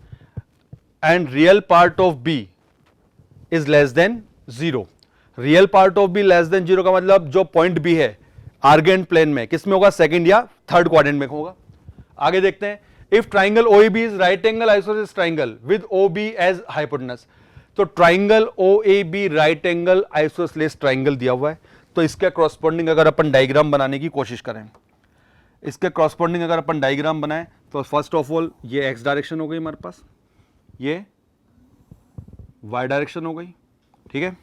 and real part of B is less than 0। Real part of B less than 0 का मतलब जो point B है urgent plane में किस में होगा, second या third quadrant में होगा। आगे देखते हैं, if triangle OAB is right angle isosceles triangle with OB as hypotenuse. तो triangle OAB right angle isosceles triangle दिया हुआ है, तो इसके कॉरस्पॉन्डिंग अगर अपन डायग्राम बनाने की कोशिश करें, इसके कॉरस्पॉन्डिंग अगर अपन डायग्राम बनाएं तो फर्स्ट ऑफ ऑल ये एक्स डायरेक्शन हो गई हमारे पास, ये वाई डायरेक्शन हो गई, ठीक है।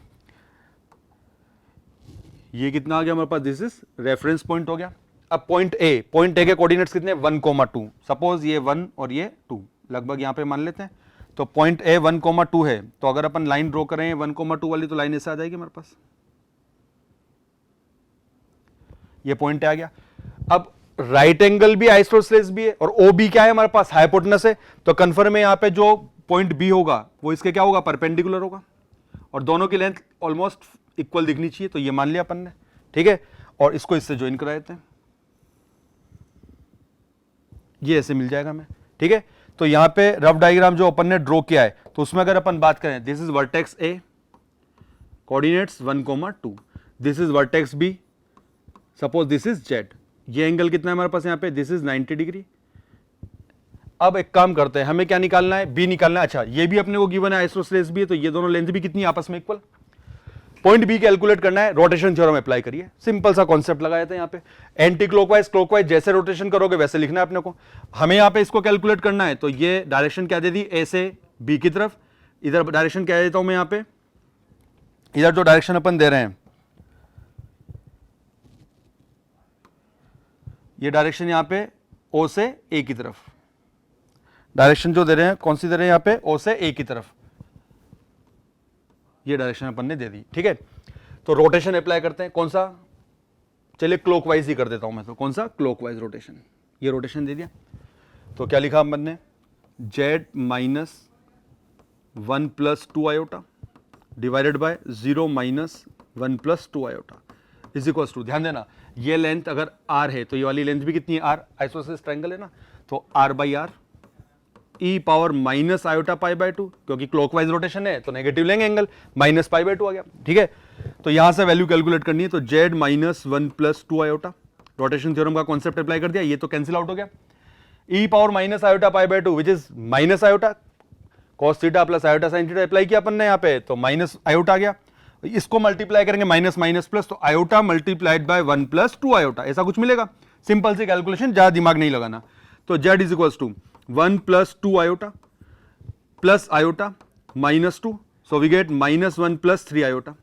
ये कितना आ गया हमारे पास, दिस इज रेफरेंस पॉइंट हो गया। अब पॉइंट ए के कोऑर्डिनेट्स कितने, 1,2। सपोज ये 1 और ये 2 लगभग यहां पे मान लेते हैं। तो पॉइंट ए 1,2 है, तो अगर अपन लाइन ड्रॉ करें 1,2 वाली, तो लाइन ऐसे आ जाएगी हमारे पास, ये पॉइंट आ गया। अब राइट एंगल भी आइसोसेलेस भी है और OB क्या है हमारे पास, हाइपोटेनस है। तो कंफर्म है यहां पे जो पॉइंट बी होगा वो इसके क्या होगा, परपेंडिकुलर होगा, और दोनों की लेंथ ऑलमोस्ट इक्वल दिखनी चाहिए। तो ये मान लिया अपन ने, ठीक है। और इसको इससे ज्वाइन करा देते हैं, ये ऐसे मिल जाएगा हमें, ठीक है। तो यहां पे रफ डायग्राम जो अपन ने ड्रॉ किया है, तो उसमें अगर अपन बात करें, this is vertex A, coordinates 1,2, this is vertex B, suppose this is Z। ये एंगल कितना है हमारे पास यहाँ पे, दिस इज 90 डिग्री। अब एक काम करते हैं, हमें क्या निकालना है, बी निकालना है। अच्छा, ये भी अपने को गिवन है, आइसोसेलेस भी है, तो ये दोनों लेंथ भी कितनी आपस में इक्वल। पॉइंट बी कैलकुलेट करना है, रोटेशन थ्योरम अप्लाई करिए, सिंपल सा कॉन्सेप्ट लगाया था यहाँ पे। एंटी क्लॉकवाइज क्लॉकवाइज जैसे रोटेशन करोगे वैसे लिखना है अपने को। हमें यहाँ पे इसको कैलकुलेट करना है, तो ये डायरेक्शन क्या दे दी, ए से बी की तरफ। इधर डायरेक्शन क्या देता हूं मैं यहाँ पे, इधर जो डायरेक्शन अपन दे रहे हैं, ये डायरेक्शन यहाँ पे O से A की तरफ, डायरेक्शन जो दे रहे हैं कौन सी दे रहे हैं यहाँ पे, O से A की तरफ, ये डायरेक्शन अपन ने दे दी, ठीक है। तो रोटेशन अप्लाई करते हैं, कौन सा, चलिए क्लॉकवाइज ही कर देता हूं मैं, तो कौन सा, क्लॉकवाइज रोटेशन। ये रोटेशन दे दिया, तो क्या लिखा अपन ने, Z minus 1 + 2 iota divided by 0 - 1 + 2 iota is equal to, ध्यान देना ये लेंथ अगर R है तो ये वाली लेंथ भी कितनी है, R, आइसोसेलेस ट्रायंगल है ना, तो R/R e power minus iota π/2, क्योंकि क्लॉकवाइज रोटेशन है तो नेगेटिव लेंगे एंगल, माइनस π/2 आ गया, ठीक है। तो यहां से वैल्यू कैलकुलेट करनी है, तो Z - 1 + 2 आयोटा, रोटेशन थ्योरम का कॉन्सेप्ट अप्लाई कर दिया, ये तो कैंसिल आउट हो गया। e power minus iota π/2 which is minus iota cos theta plus iota sin theta apply किया अपन ने यहाँ पे, तो माइनस आयोटा आ गया। इसको मल्टीप्लाई करेंगे माइनस माइनस प्लस, तो आयोटा मल्टीप्लाइड बाय 1 + 2 आयोटा, ऐसा कुछ मिलेगा। सिंपल सी कैलकुलेशन, ज्यादा दिमाग नहीं लगाना। तो Z is equal to 1 + 2 iota plus iota -2, so we get -1 + 3 iota.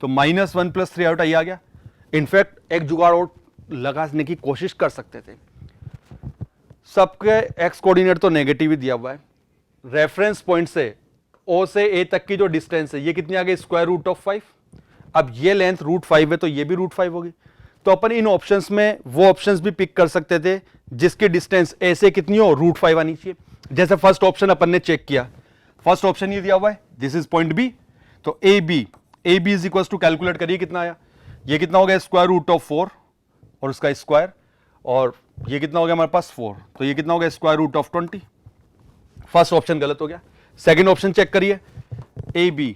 तो -1 + 3 आयोटा ये आ गया। इनफैक्ट एक जुगाड़ और लगाने की कोशिश कर सकते थे, सबके एक्स कोऑर्डिनेट तो नेगेटिव ही दिया हुआ है, रेफरेंस पॉइंट से O से A तक की जो डिस्टेंस है ये कितनी आ गई, √5। अब ये लेंथ √5 है तो ये भी √5 होगी। तो अपन इन ऑप्शंस में वो ऑप्शंस भी पिक कर सकते थे जिसकी डिस्टेंस A से कितनी हो, √5 आनी चाहिए। जैसे फर्स्ट ऑप्शन अपन ने चेक किया, फर्स्ट ऑप्शन ये दिया हुआ है, दिस इज पॉइंट B, तो AB is equal to, calculate करिए कितना आया, ये कितना हो गया, √4 और उसका स्क्वायर, और ये कितना हो गया हमारे पास 4, तो ये कितना हो गया, √20। फर्स्ट ऑप्शन गलत हो गया। सेकंड ऑप्शन चेक करिए, AB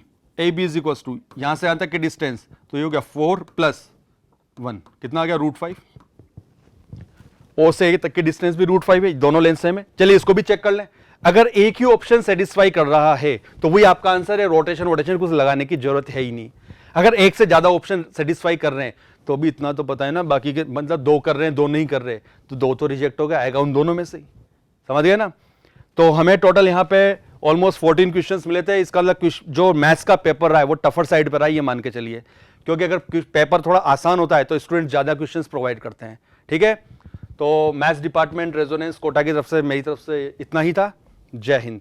इज इक्वल टू, यहां से यहां तक की डिस्टेंस, तो ये हो गया 4 + 1, कितना आ गया, √5। O से A तक की डिस्टेंस भी √5 है, दोनों लेंथ सेम है। चलिए इसको भी चेक कर लें, अगर एक ही ऑप्शन सेटिस्फाई कर रहा है तो वही आपका आंसर है, रोटेशन कुछ लगाने की जरूरत है ही नहीं। अगर एक से ज्यादा ऑप्शन सेटिस्फाई कर रहे हैं तो भी इतना तो पता है ना, बाकी के मतलब 2 कर रहे हैं 2 नहीं कर रहे, तो 2 तो रिजेक्ट हो गया, आएगा उन दोनों में से ही, समझ गए ना। तो हमें टोटल यहाँ पे ऑलमोस्ट 14 क्वेश्चंस मिले थे। इसका मतलब जो मैथ्स का पेपर रहा है वो टफर साइड पर रहा है, ये मान के चलिए, क्योंकि अगर पेपर थोड़ा आसान होता है तो स्टूडेंट ज्यादा क्वेश्चंस प्रोवाइड करते हैं, ठीक है। तो मैथ्स डिपार्टमेंट रेजोनेंस कोटा की तरफ से, मेरी तरफ से इतना ही था। जय हिंद।